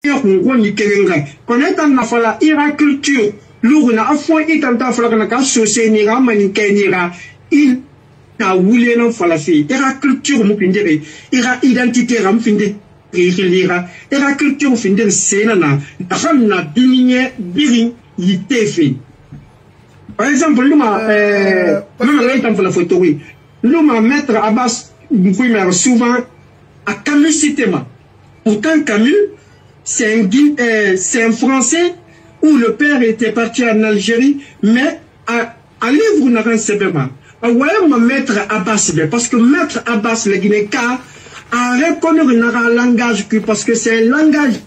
connaître na fala ira culture lugna afon itanta fala kana ka sosé ni ga mani kenira il na wule no fala fi ira culture mu pindere ira identité ram finde ira ira culture finde sena na na diminye birin yitefi par exemple luma ngaitam fala photo oui luma maître Abbas Mouimera souvent à Camus Citema pourtant Camus c'est un Français où le père était parti en Algérie, mais à livre n'a rien sebema. Ouais, maître Abbas, parce que maître Abbas, le Guinéen, a reconnu un langage, parce que c'est un langage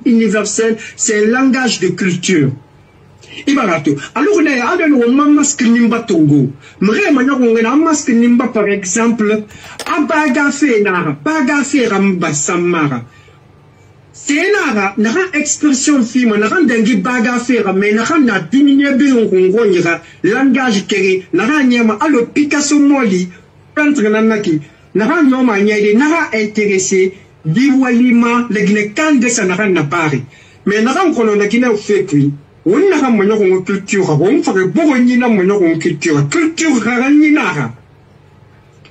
universel, c'est un langage de culture. Ibarato. Alors, on a un masque nimba tongo. On a un masque nimba, par exemple, Abagafe Nara, Bagafe Ramba Samara. C'est nara nara expression film nara dengi baga faire mais nara na diminuer bien on ira langage kéré nara nyama allo Picasso moli peintre nanaki nara nyoma nyede nara intéressé diwalima le gnekan de sa nara na pari mais nara kono na kina fait kui on nara monyo ko culture on fa bo ni na monyo ko culture nara ni nara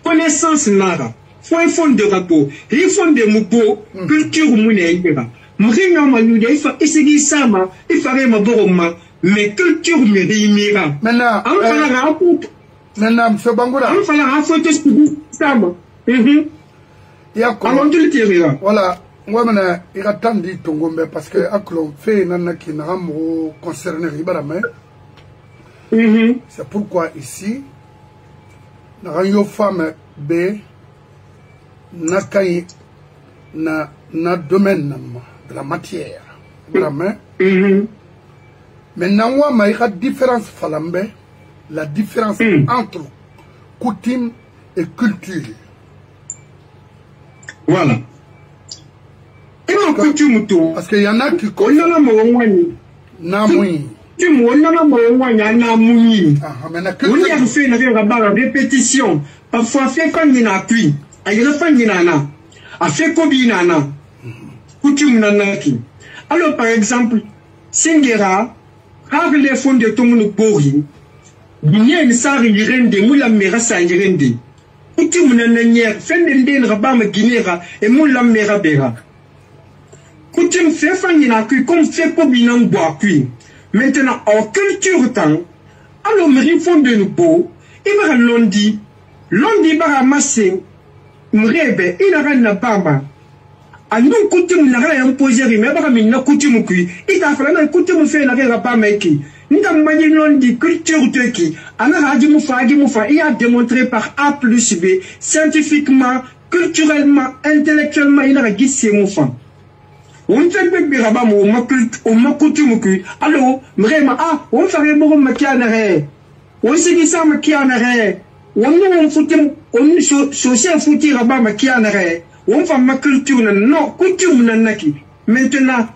connaissance nara faut fond de rapport il fond de mupo culture muneyeba mringa manude il faut essayer ça ma il fallait ma boroma mais culture mira maintenant monsieur Bangoura il fallait un photo ça ma ya ko voilà moi maintenant il attend dit tongombe parce que aklon fait nana qui na mo concerné ribarame c'est pourquoi ici na ranyo femme B nakai na domaine de la matière vraiment maintenant moi ma différence falambe la différence entre coutume et culture voilà et ma coutume tout parce qu'il y en a qui connaissent la mawani na mui tu m'ona na mawani na mui on y a fait une répétition parfois fait quand il a cuit aïe fanginana a fait kobinana coutume nanaki alors par exemple singera rave les fonds de tout monde pori bien sari yirende mula mera sa yirende coutume nananière fendende rabama guinera et mula mera bera coutume fait fangina kui comme fait kobinan bois kui maintenant en culture temps alors meri fond de nous po et bara londi bara massé mrebe ina na bamba anu coutume na ra imposer mais ba mi na coutume kui ita fala na coutume fait na ra pas meki nda mani non di culture teki ana haji mu fa il a démontré par A plus B scientifiquement culturellement intellectuellement il a gissé mu fa on fait be raba mo ma coutume kui allo mrema on fait mo ma kiana re on se dit ça ma kiana re on foutim on social fouti rabat ma kianare on fa ma culture non coutume nanaki maintenant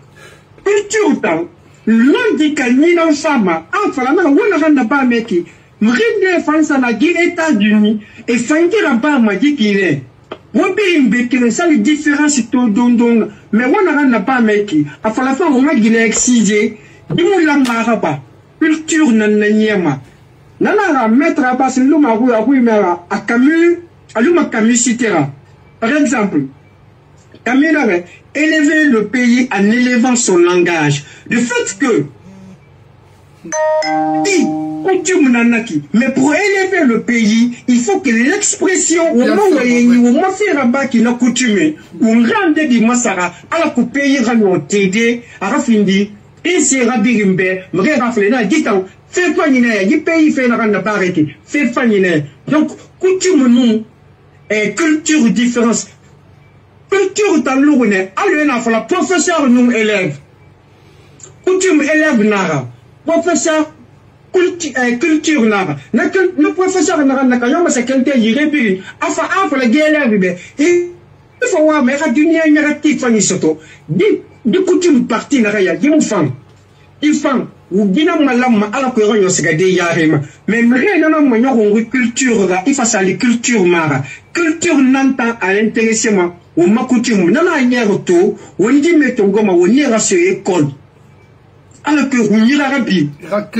culture tam l'on ka ni non fama fala na wona randa ba meki mrinde fansa na gi États-Unis et fanki rabat ma gi kire on be mbekire ça les différences to dondon mais wona randa ba meki afala fa on ma gi exige dimu la maraba culture nananyema nana mettre à bas l'homme à Camus, à l'homme Camus citera. Par exemple, Camus avait élevé le pays en élevant son langage. Le fait que, mais pour élever le pays, il faut que l'expression, au moment où on fait rabat qui n'a coutumé, on rende des massara, à la coupe pays, on t'aider, à rafindi, et c'est rabirimbe, me raflena, dit fait fanina, y pays fait na randa barreti, fait fanina. Donc, coutume nous, et culture différence. Culture dans l'ourne, alluena pour la professeur nous élève. Coutume élève nara. Professeur, culture nara. Le professeur nara nakayama c'est quelqu'un y répire. Afa la guélève, il faut voir, mais la dunia narrative fani soto. Di coutume partie nara ya, y femme. ifan ou bina malam ala ko yo sigade yarema mais mre nana mo nyoko culture ga ifa sali culture mara culture nanta à l'intéressé ma o makutumu nana nyero to wondi metongo ma woni ra se école ala ko runyira rabi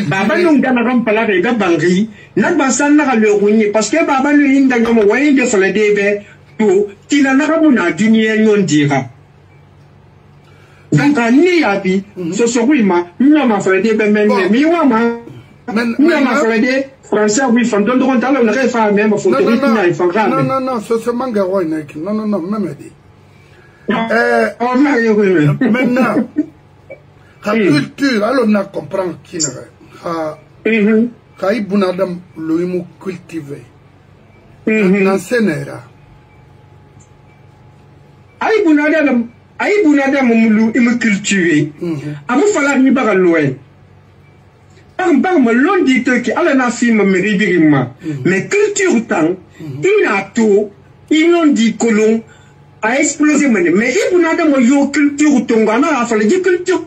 baba no ngana ram pala ga bangri na bansan na le runyi parce que baba no inda ngomo wayi de fala debe to tina na ramuna dunia nyondira. Donc, ni yabi, ce soir, ma frère de ben, mi wama, ma frère de français, oui, fantôme, on a le référent même, faut que non, ce manga, non, même dit. Maintenant, la culture, alors on comprend qui n'est pas. Quand on a le cultivé, dans ce n'est-ce ayi bunada mumulu imu cultivé amu fala ni baga loin par ma londi toki ala na film meribirima mais culture tang ina to inondi kolon a explosé mais ibunada mo yo culture tonga na fala di culture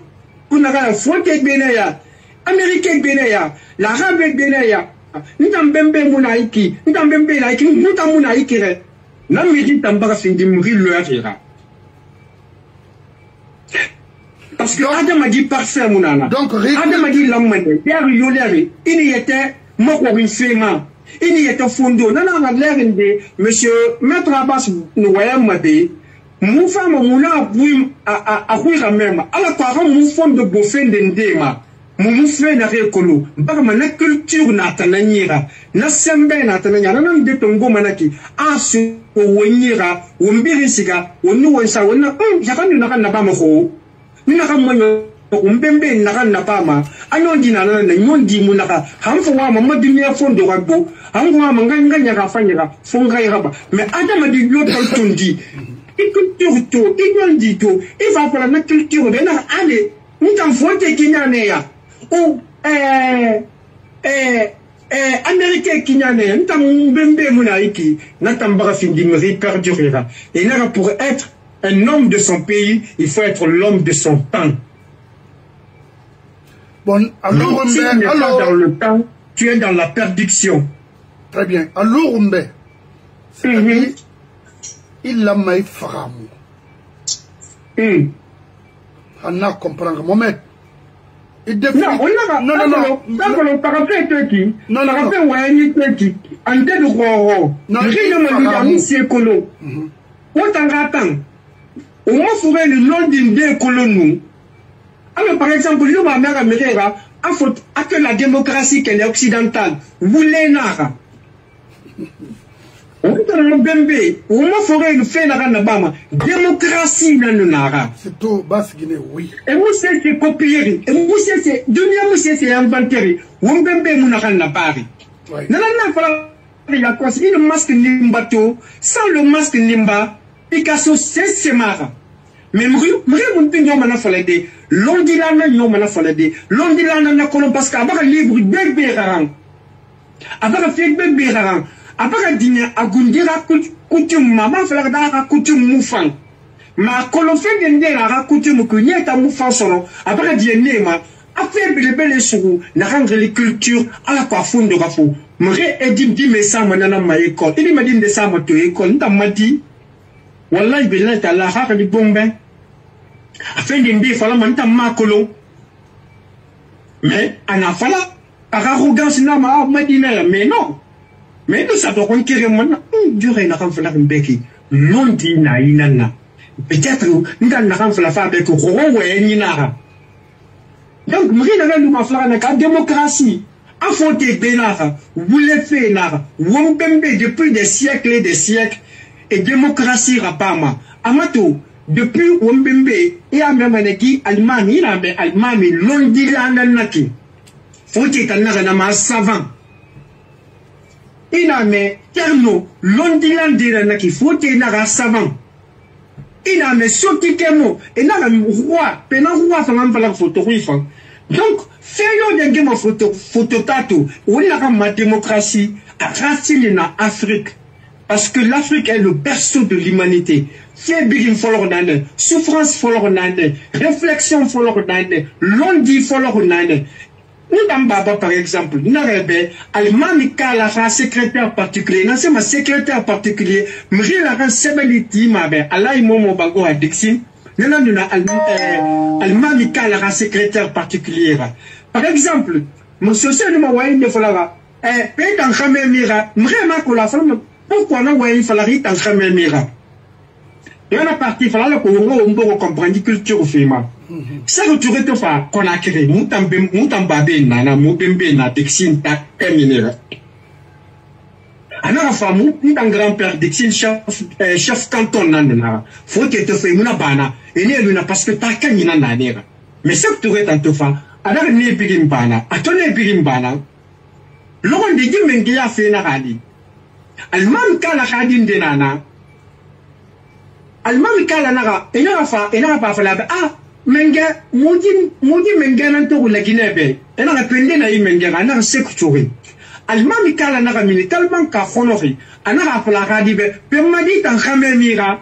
kunaga fonte beneya américain beneya l'arabe beneya ndambembe munaiki ndambembe laiki mutamunaiki re na midi tambaga findi muri leura. Parce que Adam a dit parfait, Mounana. Donc, Adam a dit l'amende. Il y était Mokorin Fema. Il y était Fondo. Non, non, l'air de monsieur Maître Abbas Nouayam Mabé. Mon femme, Mouna, a Ouira même. À la parole, mon fond de Boffin d'Endema. Mon frère n'a rien connu. Par ma culture n'a tananiera. N'a sembe n'a tananiera. Non, de Tongo Manaki. Ah, ce Wenira, Wumbirisiga, Wunuensa, Wuna, Japan n'a pas mo. Naka moyo umbembe naka napama anondi na nyondi munaka hamfo wa mama dunia fondo wabo hangwa manganga nyaka fanyaka fonga yaba mais adama di local tondi culture to ignondi to ifa pour la culture de na ale mutam fonte kinyane ya ou américain kinyane mutam mbembe munaiki natambara findi me perdurera et là pour être un homme de son pays, il faut être l'homme de son temps. Bon, alors, si tu n'es pas dans le temps, tu es dans la perdition. Très bien. Alors, c'est-à-dire, il a maï faramou. On a compris, Mohamed. Non, on par rapport Turquie, non, par rapport à Turquie, en deux de Roro, non, je Kolo. On m'a fourré le nom d'une deux colonnes. Alors, par exemple, je ma mère Américaine, à que la démocratie qu'elle est occidentale, vous l'enara. On m'a fourré le fait d'Arabama. Démocratie n'a nara. C'est tout, basse Guinée, oui. Et vous savez, c'est copier. Et vous savez, c'est inventer. On bembe mounara n'a pas. Non, il y a quoi? Il le masque Nimbato, sans le masque Nimba. Picasso c'est marrant. Mais mon pignon m'a fallu l'ondilana n'y m'a fallu l'ondilana n'a qu'on parce qu'à part libre bébé rarang. À part fait bébé rarang. À part dîner à Gundira coutume maman fait la coutume moufan. Ma colon fait de la coutume que n'y est à moufan solo. À part dîner ma a fait bébé sous n'a rendre les cultures à la coiffure de rafou. M'aurait dit mais ça manana ma école. Il m'a dit de ça ma école. N'a m'a dit. Wallahi billahi ta'ala haka di bombe afin d'imbi fala manta makolo mais ana fala par arrogance na ma madina mais non mais nous ça doit conquérir mon duré na kan fala mbeki non di na inana peut-être ndan na kan fala fa avec rowe ni na donc mri na nous ma fala na ka démocratie a fauté benara vous le fait na wombembe depuis des siècles et des siècles. Et démocratie rapama. Amato, depuis Wombembe, il y a même un qui Allemagne, il y a même Allemagne, l'ondilanda naki. Faut-il t'en avoir savant. Il y a même Terno, l'ondilanda naki, faut-il t'en avoir savant. Il y a même Sotikemo, et là, le roi, pendant roi, ça m'a fait la photo, donc, faisons des games photo tato, où il y a ma démocratie, à racine en Afrique. Parce que l'Afrique est le berceau de l'humanité. Fébrile folornane, souffrance folornane, réflexion folornane, londi folornane. Nous dans Baba par exemple, nous avons Almamika la secrétaire particulier, non c'est ma secrétaire particulier, Mri la sebeliti mabe, Allah momo bago à Dixin, nous avons Almamika la secrétaire particulier. Par exemple, mon social de ma waïne de Folara, paye dans Khamé Mira, Mri ma kola femme, pourquoi non waïne Falari dans Khamé Mira? Il y a une partie, il fallait qu'on comprenne la culture féminin. Ça retourne tout ça, qu'on a créé, Moutambabe, Nana, Moubembe, na Dixin, ta terminé. Anna femme, un grand-père Dixin, chef canton, Nana, faut que tu fasses une bana, et ne parce que t'as qu'un nana. Mais ça retourne en tout ça, Anna ne pirim bana, à ton pirim bana. L'on dit que Mengia fait la radi. Alman kala radin de Nana. Alman kala naga, et n'a pas fait la ah, menga, moudi menga nanto la Guinée, et n'a pas na menga, n'a secouturé. Alman kala naga militalement ka honori, n'a pas la radibe, permadi en Khamé Mira.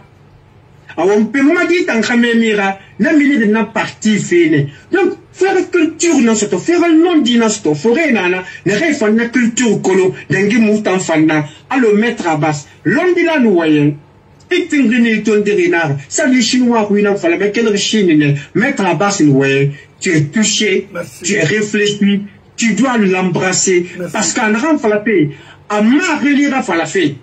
On permadi en Khamé Mira, n'a milité de na partie fine. Donc, faire culture dans ce temps, faire le nom d'inasто, forêt nana, ne réfère la culture colo, d'engi moutan fana, à le mettre à basse. L'homme de la noyenne. Ça les Chinois, mettre à bas une way, tu es touché, tu es réfléchi, tu dois l'embrasser. Parce qu'en rang falafé, à ma relira falafé,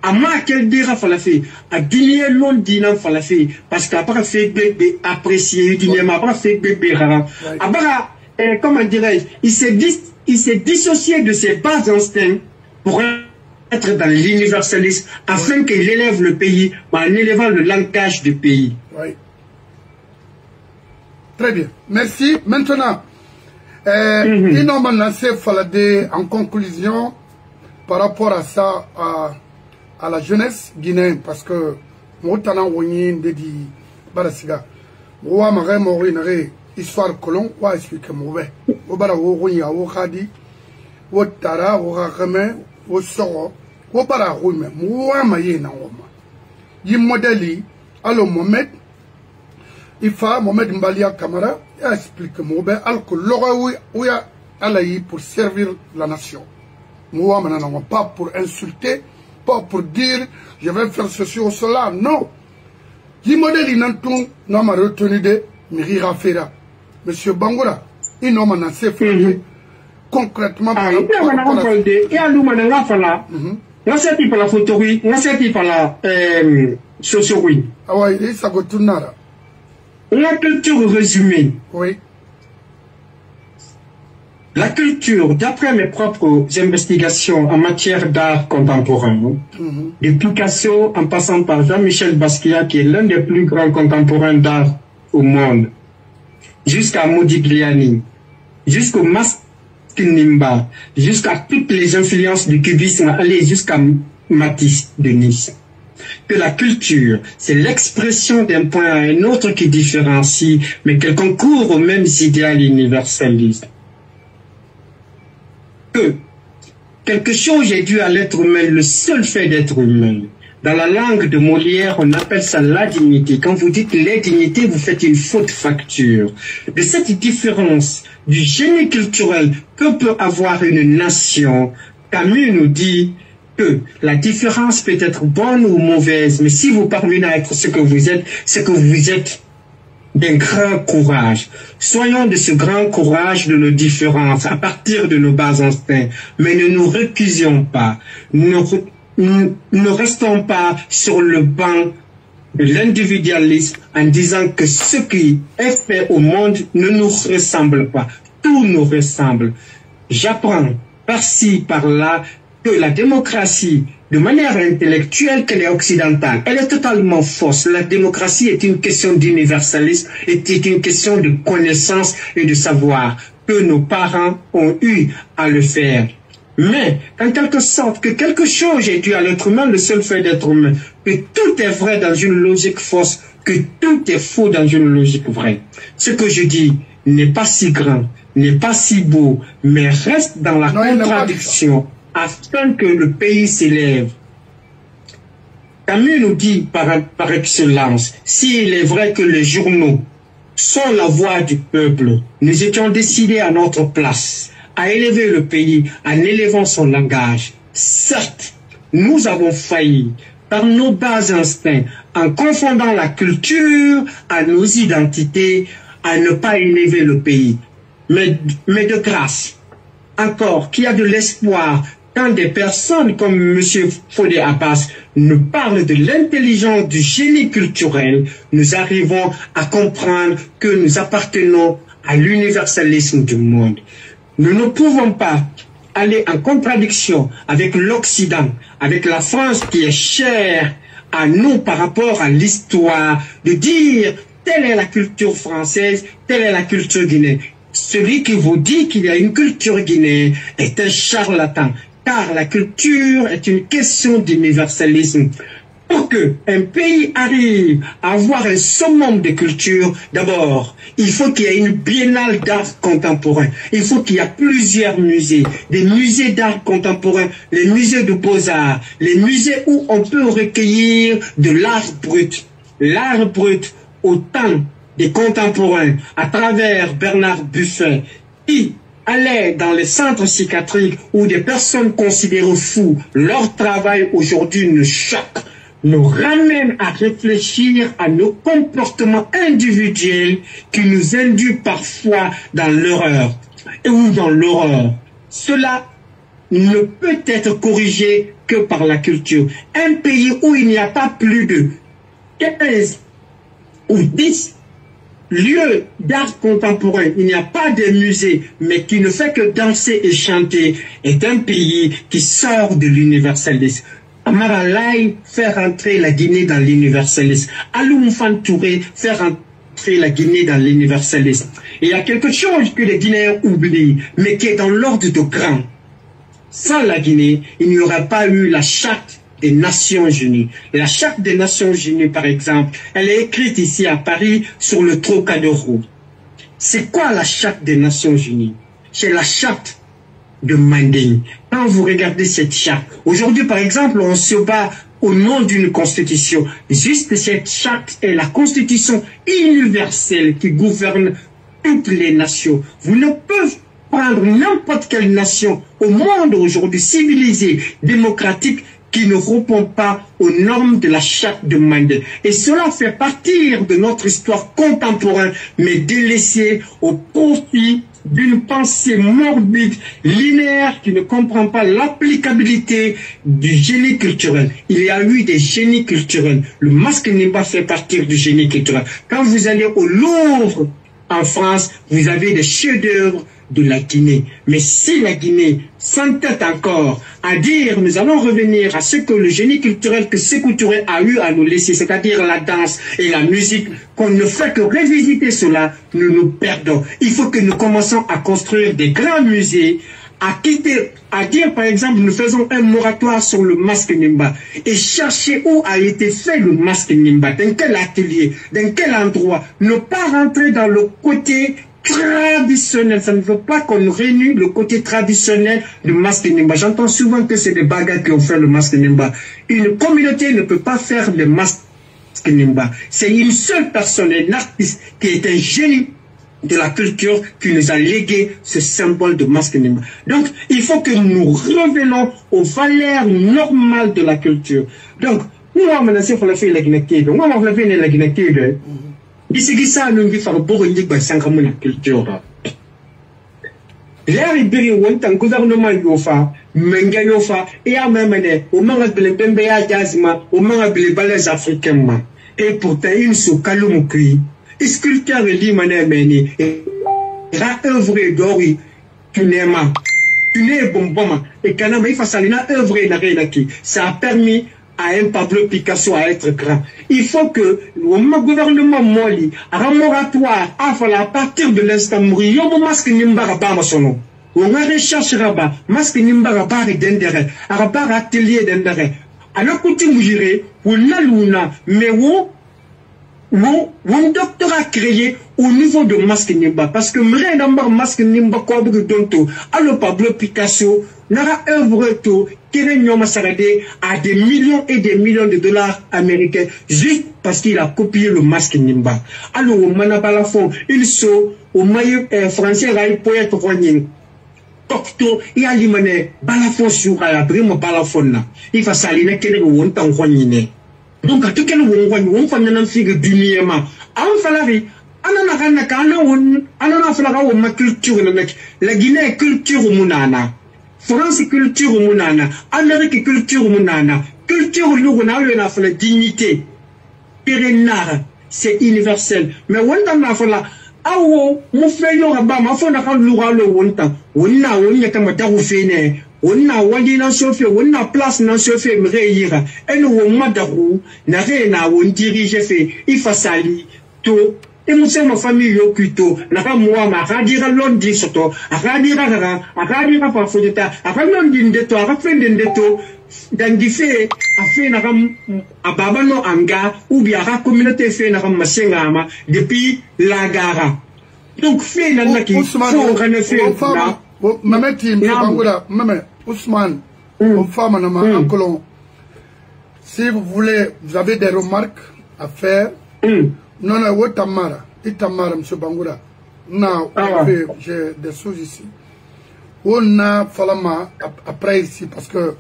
à ma quel dira falafé, à dîner long dîner falafé, parce qu'après fait bébé apprécié, dîner après fait bébé rara. Après, comment dirais-je, il s'est dissocié de ses bas instincts pour être dans l'universalisme afin qu'il élève le pays en élevant le langage du pays. Oui. Très bien. Merci. Maintenant, en conclusion, par rapport à ça, à la jeunesse guinéenne, parce que Moutana Wonyin dedi Barasiga, Roi Marais Morinare, histoire colon, ou expliquer mauvais. Obara Wonya Wokadi, Wotara, Worakame, Wosoro. Wo para rume muwa maye na woma yi modeli alo Mohamed Mbalia Camara explique mo be alko logo ya alayi pour servir la nation muwa manana pas pour insulter, pas pour dire je vais faire ceci ou cela, non. Yi modeli nanton no ma retenu de Mirira Fera monsieur Bangoura il no mana se fait concrètement par on sait pas la photo, on sait pas la socio. Ah oui, ça go tournara. La culture résumée. Oui. La culture, d'après mes propres investigations en matière d'art contemporain, de Picasso en passant par Jean-Michel Basquiat, qui est l'un des plus grands contemporains d'art au monde, jusqu'à Modigliani, jusqu'au Nimba, jusqu'à toutes les influences du cubisme, aller jusqu'à Matisse de Nice. Que la culture, c'est l'expression d'un point à un autre qui différencie, mais qu'elle concourt aux mêmes idéaux universalistes. Que quelque chose est dû à l'être humain, le seul fait d'être humain. Dans la langue de Molière, on appelle ça la dignité. Quand vous dites les dignités, vous faites une faute facture. De cette différence du génie culturel que peut avoir une nation, Camus nous dit que la différence peut être bonne ou mauvaise, mais si vous parvenez à être ce que vous êtes, c'est que vous êtes d'un grand courage. Soyons de ce grand courage de nos différences à partir de nos bas instincts, mais ne nous recusions pas. Ne restons pas sur le banc de l'individualisme en disant que ce qui est fait au monde ne nous ressemble pas. Tout nous ressemble. J'apprends par-ci, par-là que la démocratie, de manière intellectuelle qu'elle est occidentale, elle est totalement fausse. La démocratie est une question d'universalisme, est une question de connaissance et de savoir que nos parents ont eu à le faire. Mais, en quelque sorte, que quelque chose est dû à l'être humain, le seul fait d'être humain, que tout est vrai dans une logique fausse, que tout est faux dans une logique vraie. Ce que je dis n'est pas si grand, n'est pas si beau, mais reste dans la contradiction, afin que le pays s'élève. Camus nous dit par excellence, s'il est vrai que les journaux sont la voix du peuple, nous étions décidés à notre place à élever le pays en élevant son langage. Certes, nous avons failli par nos bas instincts en confondant la culture à nos identités à ne pas élever le pays. Mais de grâce, encore qu'il y a de l'espoir quand des personnes comme M. Fodé Abbas nous parlent de l'intelligence du génie culturel, nous arrivons à comprendre que nous appartenons à l'universalisme du monde. Nous ne pouvons pas aller en contradiction avec l'Occident, avec la France qui est chère à nous par rapport à l'histoire, de dire telle est la culture française, telle est la culture guinéenne. Celui qui vous dit qu'il y a une culture guinéenne est un charlatan, car la culture est une question d'universalisme. Pour qu'un pays arrive à avoir un summum de culture, d'abord, il faut qu'il y ait une biennale d'art contemporain. Il faut qu'il y ait plusieurs musées, des musées d'art contemporain, les musées de beaux-arts, les musées où on peut recueillir de l'art brut. L'art brut au temps des contemporains, à travers Bernard Buffet, qui allait dans les centres psychiatriques où des personnes considérées fous, leur travail aujourd'hui nous choque, nous ramène à réfléchir à nos comportements individuels qui nous induisent parfois dans l'erreur ou dans l'horreur. Cela ne peut être corrigé que par la culture. Un pays où il n'y a pas plus de 15 ou 10 lieux d'art contemporain, il n'y a pas de musée, mais qui ne fait que danser et chanter, est un pays qui sort de l'universalisme. Amara Laye fait rentrer la Guinée dans l'universalisme. Alioune Mfane Touré fait rentrer la Guinée dans l'universalisme. Il y a quelque chose que les Guinéens oublient, mais qui est dans l'ordre de grand. Sans la Guinée, il n'y aurait pas eu la charte des Nations Unies. La charte des Nations Unies, par exemple, elle est écrite ici à Paris sur le Trocadéro. C'est quoi la charte des Nations Unies? C'est la charte de Manding. Quand vous regardez cette charte, aujourd'hui par exemple, on se bat au nom d'une constitution. Juste cette charte est la constitution universelle qui gouverne toutes les nations. Vous ne pouvez prendre n'importe quelle nation au monde aujourd'hui civilisé, démocratique, qui ne répond pas aux normes de la charte de Manding. Et cela fait partie de notre histoire contemporaine, mais délaissée au profit d'une pensée morbide, linéaire, qui ne comprend pas l'applicabilité du génie culturel. Il y a eu des génies culturels. Le masque Nimba fait partie du génie culturel. Quand vous allez au Louvre, en France, vous avez des chefs-d'œuvre de la Guinée. Mais si la Guinée s'entête encore à dire nous allons revenir à ce que le génie culturel que Sékou Touré a eu à nous laisser, c'est-à-dire la danse et la musique, qu'on ne fait que revisiter cela, nous nous perdons. Il faut que nous commençons à construire des grands musées, à dire par exemple nous faisons un moratoire sur le masque Nimba et chercher où a été fait le masque Nimba, dans quel atelier, dans quel endroit, ne pas rentrer dans le côté traditionnel. Ça ne veut pas qu'on réunisse le côté traditionnel du masque Nimba. J'entends souvent que c'est des bagarres qui ont fait le masque Nimba. Une communauté ne peut pas faire le masque Nimba. C'est une seule personne, un artiste qui est un génie de la culture qui nous a légué ce symbole de masque Nimba. Donc, il faut que nous revenons aux valeurs normales de la culture. Donc, nous, on va faire la Guinée. On va faire la Guinée. Ici, ça nous dit faire beaucoup de la culture. Là, il y a un gouvernement yofa, menga yofa, et à même année, au moment de l'embéa jazma, au moment de les africains. Et pourtant, une sous Kaloumkui, sculpteur et limané meni, et a œuvré d'ori, tu n'es pas, tu n'es bon, et quand même, il faut salina œuvrer la réalité. Ça a permis à un Pablo Picasso à être grand. Il faut que le gouvernement Moli, un moratoire, à partir de l'instant où il y a un masque Nimba Bama son nom. On recherche Rabat, masque Nimba Rabat et d'endere, Rabat atelier d'endere. Alors, quand vous direz, ou la luna, mais où un docteur a créé au niveau de masque Nimba, parce que m'ré d'ambar masque Nimba quoi de donto, alors Pablo Picasso, n'a œuvre tout, à des millions et des millions de dollars américains, juste parce qu'il a copié le masque Nimba. Alors, au Manabalafon, ils sont au maillot français, il peut être rogné. Tokto, il y a l'imane, balafon sur la brime balafon. Il va s'aligner qu'elle est au temps rogné. Donc, à tout quel moment, on fait un figue du niema. En falari, anana flaga ma culture, la Guinée est culture munana. France culture munana, Amérique culture munana, culture luguna na la dignité. Pérenard, c'est universel. Mais wanda na fala awo mu feyo ba ma fona kan lura lo wonta. Wonna wonya kama ta fene. Wonna wandi na sofe, wonna place na sofe mreira. Eno wo madaru na re na won dirige fe ifasali to et mon ma famille yo kuto na ka moi ma radira londi soto radira pa fodeta londi ndeto fende ndeto dan di fe afe na kam ababa no anga ou bien la communauté fe na kam masenga ma depuis la gara donc fe na ki faut on fait na mameti mbangula mame Ousmane on femme na ma oncle si vous voulez vous avez des remarques à faire. Non, non, où Tamara, Itamara, M. Bangoura. Non, j'ai des choses ici. On a falama après ici parce que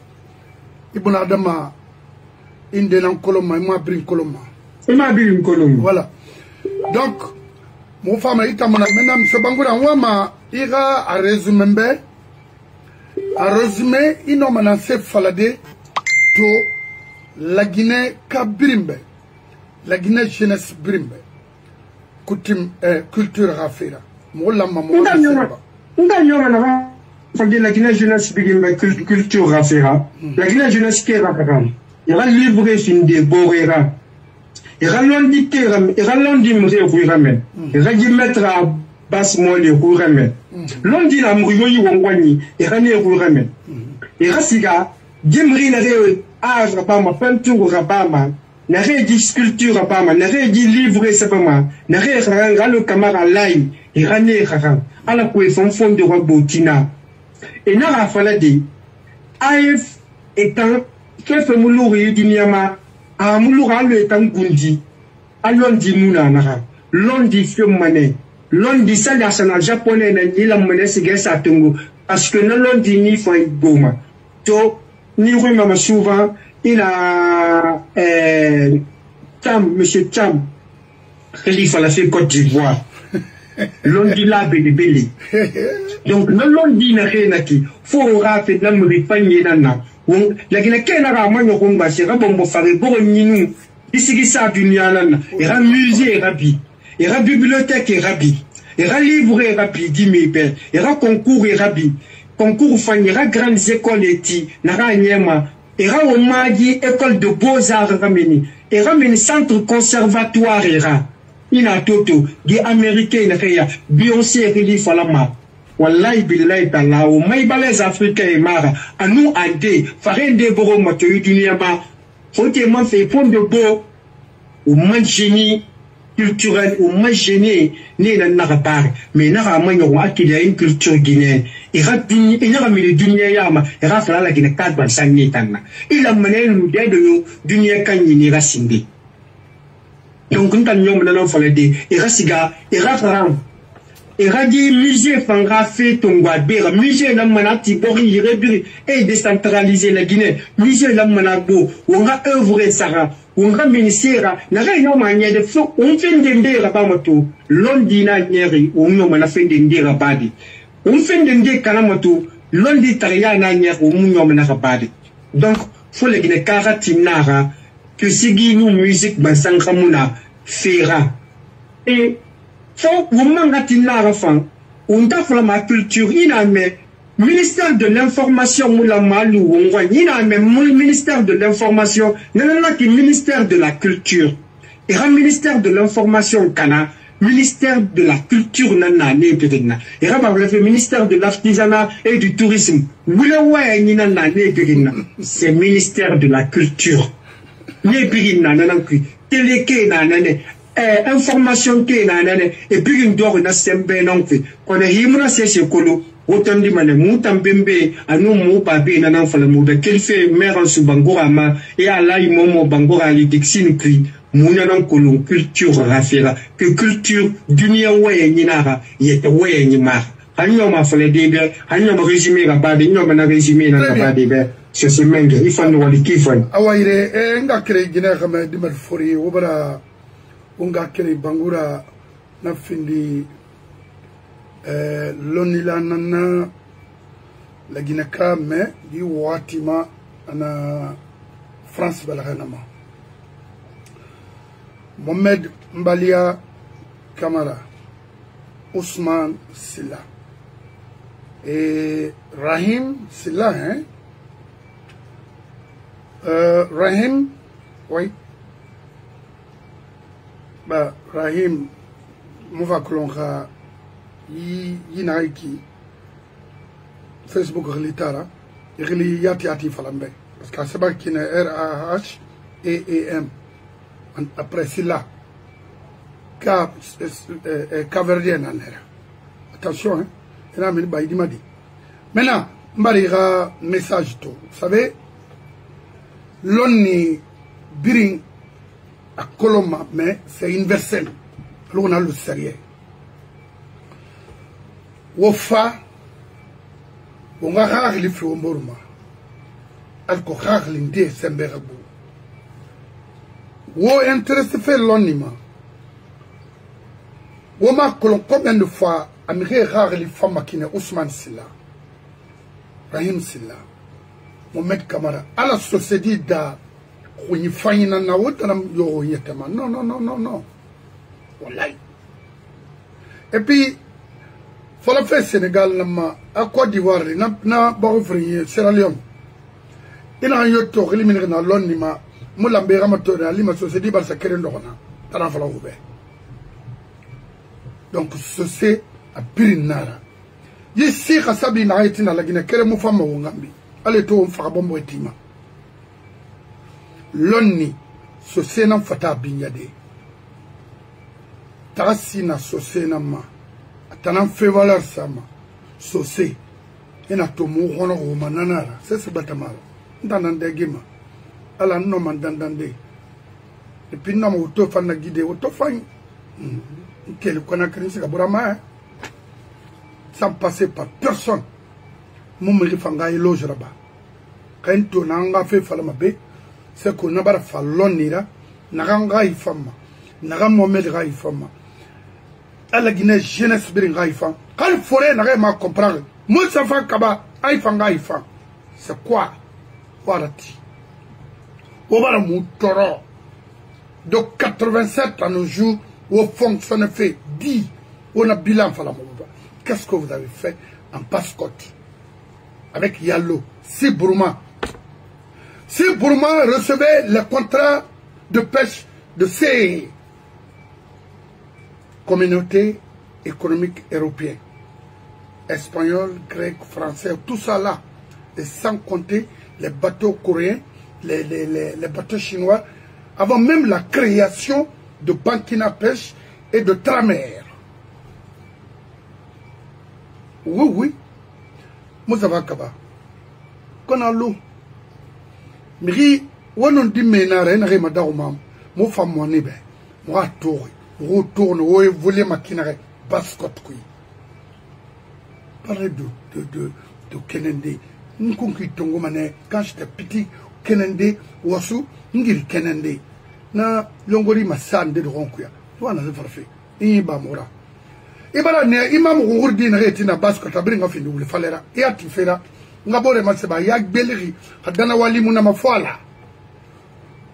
Ibn Adama, Indenan Koloma, il m'a pris une Koloma. Il m'a pris une Koloma. Voilà. Donc, mon femme Itamara, maintenant, M. Bangoura, on m'a ira à résumer, il n'a pas fait falade to la Guinée Kabrimbe. La Guinée jeunesse brimbe, coutume culture rafira. Mola maman. La Guinée jeunesse brimbe culture rafira. La Guinée jeunesse qui est rafira. Il va livrer une des borera. Il va l'inditer, il va l'indimrer au ramen. Il va y mettre à basse molle au ramen. L'indi la mouillon wangwani, il va aller au ramen. Il va siga, dimri n'a pas à ma peinture au rabama. N'a rien dit sculpture à Pama, n'a rien dit livre c'est pas moi, n'a rien le camara laï, et rané raran, à la couée fond de Robotina. Et n'a pas fallu dire, AF étant, chef Moulouri du Niama, à Mouloura le étant Gundi, à Londi Mouna, Londi Fiumane, Londi Salasana japonais, ni la monnaie c'est ça Tongo, parce que non Londi ni Foy Goma. To, ni Ruma souvent, il a Tam, monsieur Tam, Khalifa la fait Côte d'Ivoire. L'on dit là, bébé. Donc, l'on dit n'a rien à qui. Faut rappeler dans le panier nana. La Guinée n'a pas moins de rumba, c'est un bon faire bon ninou. Ici, qui ça du nianan. Il y a un musée rapide. Il y a une bibliothèque rapide. Il y a un livre rapide, 10 000 pères. Il y a un concours rapide. Concours fan, il y a grandes écoles et ti. N'a rien il y a une école de beaux-arts rameni. Il y a un centre conservatoire. Il y a toto. Des Américains, il y a Beyoncé, Relief, Falama. Wallahi billahi ta'ala. Ou maïbalais africains et mara. À nous, en dé. Farine de boro, matoyu du niama. Faut que moi fait pont de beau. Ou man génie culturel, ou man génie. Né dans la part. Mais n'a pas moins qu'il y a une culture guinéenne. Il y a mis le dunia yama, il y a fait la Guinée 4 ban sanitana. Il a mené le dé de dunia kanini rasindi. Donc, nous avons maintenant fallu dire, il y a siga, il y a ram. Il y a dit musée fanga fait ton guadbera, musée la manati bori, il et décentraliser la Guinée, musée la manabo, on a œuvré Sarah, on a ministère, n'a rien manière de flot, on fait des ndera bamato, l'ondina nyeri, on a fait des ndera badi. On fait des Kanamato, l'on dit Taria Nanière au Mounion Menacabadi. Donc, faut les Guinée Karatinara, que Sigi nous musique Bansankamuna, Fera. Et, faut, vous mangatinara fan, on t'a ma culture, il a mis, ministère de l'information, Moulamalou, on voit, il a mis, ministère de l'information, non, ministère de la culture. Et un ministère de l'information, Kana, ministère de la culture nana né pirina et raba le ministère de l'artisanat et du tourisme wulawa ni nana né pirina c'est ministère de la culture né pirina nana qui télé ke nana information ke nana et puis une doit na sembe non fait qu'on est himna c'est colo autant di mane mutam bembe anu mu papi na nan fala mu be kelfe maire su bangora ma et ala imomo bangora li dixine kri muna nan kolon culture rafira que culture dunia waye nyinara yete waye nyima hanyo ma fala debe hanyo ma résumé ga bade nyo ma na résumé na ga bade be c'est ce menge il faut wali kifan awaire nga kre gina kama di mal fori wobara unga kre bangura na findi lonila nana la ginaka me di watima ana France balagana Mohamed Mbalia Kamara Ousmane Silla et Rahim Silla hein Rahim oui bah Rahim mova kolonga yinaiki Facebook relitara irili yati falambe parce que c'est pas qu'il RAH et EM après cela Caverdienne en era attention hein il a mis baïdi madi maintenant m'barira message tout vous savez l'onni biring à Coloma mais c'est universel l'on a le sérieux wofa wonga khagli fi womboruma alko khagli nde sembera bu wo intéressé fait l'onima woma kolon combien de fois amire khagli fama kine Ousmane Silla Rahim Silla Mohamed Kamara ala société da khuni fayina na wotanam yo yetama non wallahi et puis faut le faire Sénégal à Côte d'Ivoire na Barofri Sierra Leone il a eu to éliminer na l'onima mulambe ramato na lima société bar sa kere ndona tara fala oube donc c'est à Pirinara yesi khasabi na itina la gina kere mu fama ngambi ale to mfa bombo etima lonni société na fata binyade tasina société na ma tanan fait valeur sama sosé ina to mu hono o mananara c'est batamala ndandande gima ala no mandandande et puis na mo to fana guidé o to fan quel kona crise ka burama sans passer par personne mo me fanga eloge raba quand to nanga fait falama be c'est qu'on a bara falonira nanga ifama naga momed ga ifama ala Guinée jeunesse birin haïfan quand forêt n'a rien à comprendre Moussa Kaba haïfan haïfan c'est quoi warati obara moutoro de 87 à nos jours où fonctionne fait 10 on a bilan fala mouba qu'est-ce que vous avez fait en Passe-Côte avec Yallo si Bourma recevait le contrat de pêche de ces communauté économique européenne, espagnol, grec, français, tout ça là, et sans compter les bateaux coréens, les bateaux chinois, avant même la création de Bankina Pêche et de Tramer. Oui, Moussa Kaba. Qu'on a l'eau. Mais, on a dit, mais n'a rien à madame, mon femme, mon ébé, moi, touré. Retourne, où voler ma kinare, Basse-Côte. Parlez de Kenende. Quand j'étais petit, Kenende, Wasu, Ngiri Kenende. Na Longori Massan de Ronkuya. Tu vois, on a fait. Iba Mora. Ibara ne, Imam Rourdi n'a été na Basse-Côte, abringa fini, ou le falera, et à Tifera. Ngabore Masseba, Yak Beleri, Hadana Wali Munama Foala.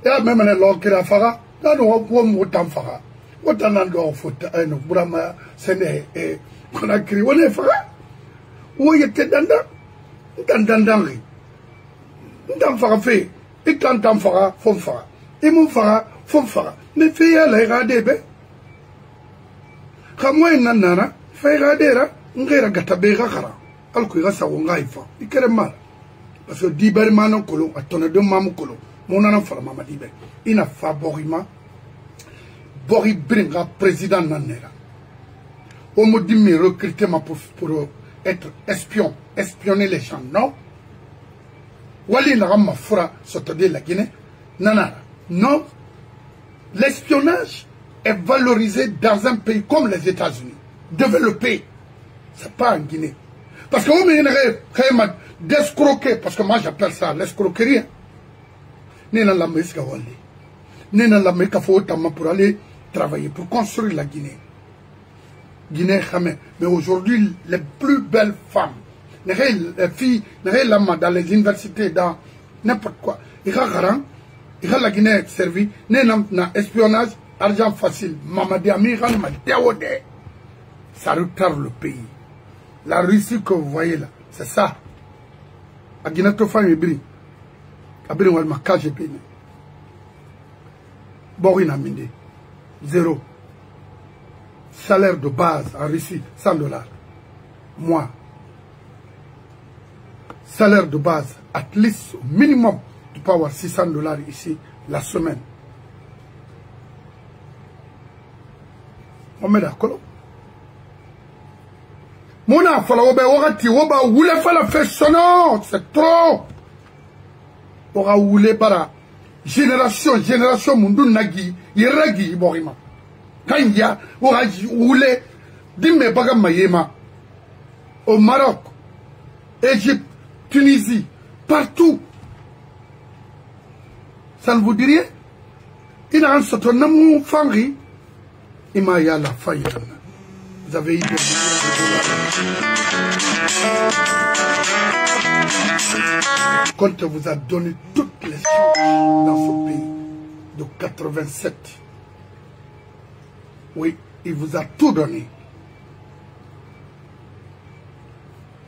Et même un l'Okira Fara, dans le Wom Fara. Autant d'endroits faute à un Brahma Séné et qu'on a crié, on est frère. Où il était dandandangri. N'en fera fait. Et quand t'en fera, font fera. Et mon fera, font fera. Mais fais à l'air bé. Quand moi, nanana, fais à l'air, n'ira gatabera. Alors qu'il reste à Wongaifa. Il est mal. Parce que Diberman Kolo, à ton de Mamukolo, mon enfant, Mama Diber. Il n'a pas borima. Bori Bringa, président Nanera. On me dit, mais recrutement pour être espion, espionner les gens, non. Wali Narama Fura, c'est-à-dire la Guinée, nanana. Non. L'espionnage est valorisé dans un pays comme les États-Unis. Développé. C'est pas en Guinée. Parce que vous m'avez d'escroquer, parce que moi j'appelle ça l'escroquerie. Nena la Meska Wali. Nena la Meka Fotama pour aller travailler, pour construire la Guinée. Guinée, mais aujourd'hui, les plus belles femmes, les filles, les lamas dans les universités, dans n'importe quoi, il y a la Guinée servi, il y a espionnage, argent facile, Mamadi Amiran m'a déodé. Ça retarde le pays. La Russie que vous voyez là, c'est ça. La Guinée, tout le monde est abri, on m'a cagé béni. Borina Minde, zéro. Salaire de base en Russie, $100. Moi. Salaire de base, at least, au minimum, tu peux avoir $600 ici, la semaine. On met d'accord? Mona, c'est trop. Ora oule para. Génération, mundu nagi, yeragi, borima. Kanya, oule, dime bagam mayema. Au Maroc, Égypte, Tunisie, partout. Ça ne vous dit rien? Il a un certain nombre de fangri. Il m'a y a la faille. Vous avez eu des millions de dollars. Quand vous a donné toutes les choses dans ce pays de 87. Oui, il vous a tout donné.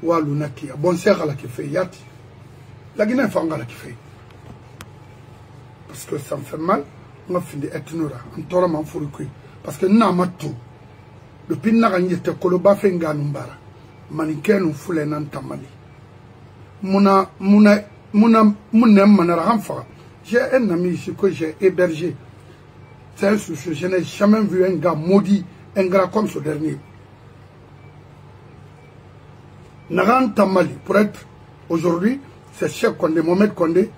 Walunaki, bon c'est la qui fait yati. La Guinée fanga la qui fait. Parce que ça me fait mal, on a fini etnura, on t'aura m'en fourri. Parce que n'a ma tout. Depuis n'a gagné te koloba fenga numbara. Maniken ou foule n'antamali. Muna manara hamfa. J'ai un ami ici que j'ai hébergé. C'est un souci, je n'ai jamais vu un gars maudit, un gars comme ce dernier. Naran Tamali, pour être aujourd'hui, c'est Cheikh Kondé, Mohamed Kondé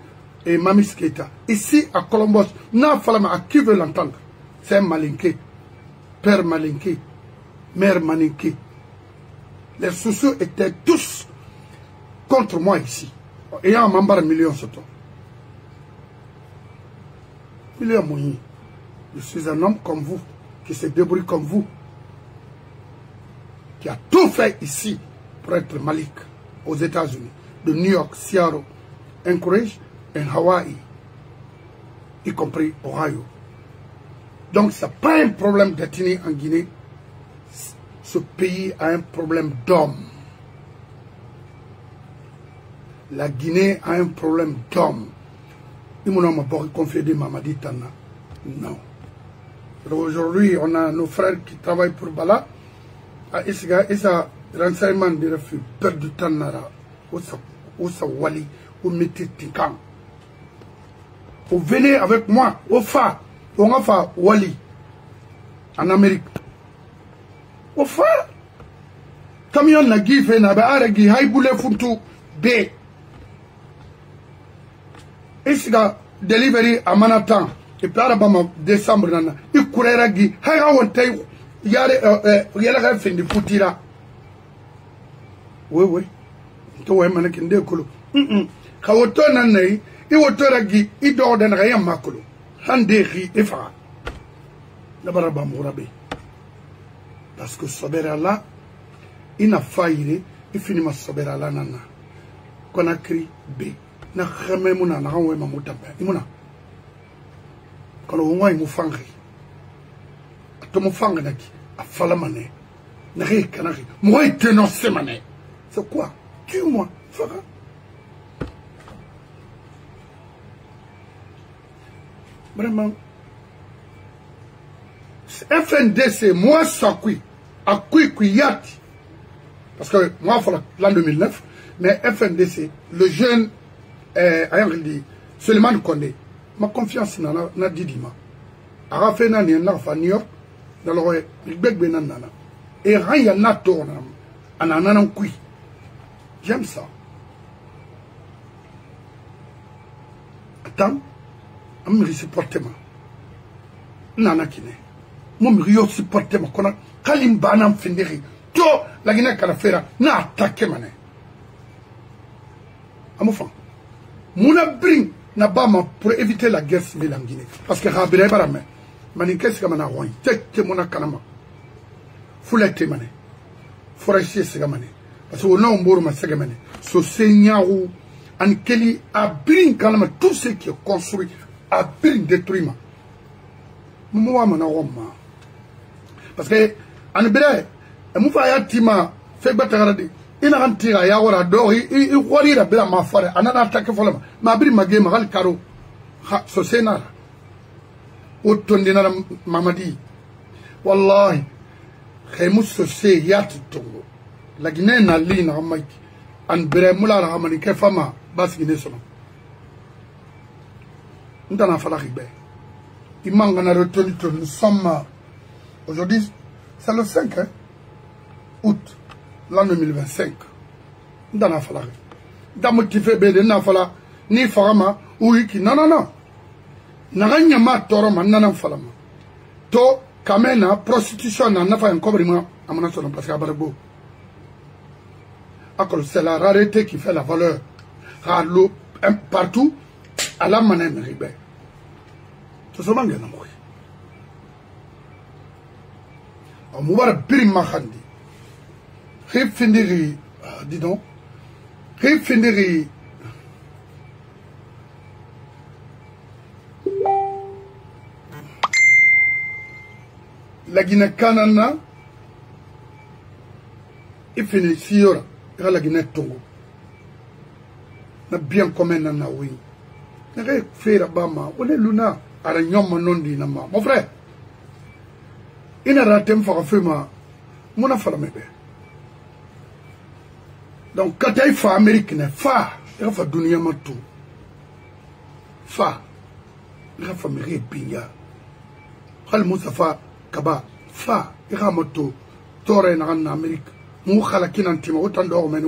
et Mamis Keita. Ici à Colombos, n'a falama à qui veut l'entendre. C'est un Malinké, père Malinké, mère Malinké. Les sociaux étaient tous contre moi ici. Ayant un membre million sur toi. Million mouni. Je suis un homme comme vous, qui se débrouille comme vous, qui a tout fait ici pour être Malik aux États-Unis, de New York, Seattle, Anchorage et Hawaii, y compris Ohio. Donc, ce n'est pas un problème d'ethnie en Guinée. Ce pays a un problème d'homme. La Guinée a un problème d'homme. Il m'a pas confié de Mamadi Tana. Non. Aujourd'hui, on a nos frères qui travaillent pour Bala. Et ça, renseignement de refus, perdre du temps, ou ça wali, ou mettez tikan. Vous venez avec moi, au fa, on va faire wali, en Amérique. Au fa, camion na gife na ba aragi, haïboule funtu, B. Et c'est la delivery à Manhattan. Et puis, en décembre, il courait à Guy. Il y a la fin de Poutira. Oui, oui. Tu vois, il y a un décolo. Quand on tourne, il y a un Guy, il dort dans rien macolo. Handéri et Fara. La baraba mourabe. Parce que Sobera là, il n'a failli, il finit ma Sobera là, nana. Conakry B. Na jamais mon na renvoie ma motambe. Imuna. Quand on voit une fangri, à ton fang naki, à falamane, n'ari canari, moi et tenant semane. C'est quoi? Tue-moi, fera. Vraiment. FNDC, moi, ça qui, à qui yati. Parce que moi, il faut l'an 2009, mais FNDC, le jeune, Suleiman Kondé, ma confiance n'a Didima. Arafena ni na fa New York, dans le Big Benanana. Et rien n'a tourné, en an kui, J'aime ça. Attends, je me supporte. Nana kine. Moi, je supporte. Kalim banam findiri. To, la Guinée Canafera, n'a attaqué mané. Amofan. Mouna bring na bama pour éviter la guerre civile en Guinée. Parce que Rabire Barame, Manikes Gamana Roy, Tek Mona Kanama. Foulette mané. Forestier Segamane. Parce que on a un bourma Segamane. Ce seigneur en Kelly a bring Kanama tout ce qui est construit, a bring détruit. Moi, mon arôme. Parce que, en Béré, Moufaya Tima, fait Bataradi, il a rentré à Yawara Dori, il voit la belle ma forêt, en attaque Folama, ma bri ma game, Ral Caro, so Sénat, Otondina Mamadi, Wallahi, Remus Sosé Yat Tongo, la Guinée n'a ligne en Mike, en Béré Moula Ramanike Fama, Bas Guinée Sono. Nous t'en a fallu arriver. Il manque un retenu, nous sommes aujourd'hui, c'est le 5 août, l'an 2025. Nous avons fallu. Nous avons fait des gens ni Farama, ou Iki. Non, non, non. Nous avons fait Toroma, nous avons fait. To, Kamena, prostitution, nous avons fait un cobriment à mon action, parce qu'il y a Barbo. C'est la rareté qui fait la valeur. Partout, à la manière de Ribé. C'est ce que je veux dire. On va dire Mahandi. Rifindiri, dis donc. Rifindiri. La Guinée Canana. Il finit si ora. Il y a la Guinée Togo. Na bien commun na oui. Na faire Bama. On est Luna. Mon frère, il n'a raté un peu mon affaire. Donc, quand il fait Amérique, il fait Dunia Matou. Il fait Méré Pinga. Khal Moussafa Kaba. Il fait Moto. Torre en Amérique. Mouchala Kinantima, autant d'ormènes,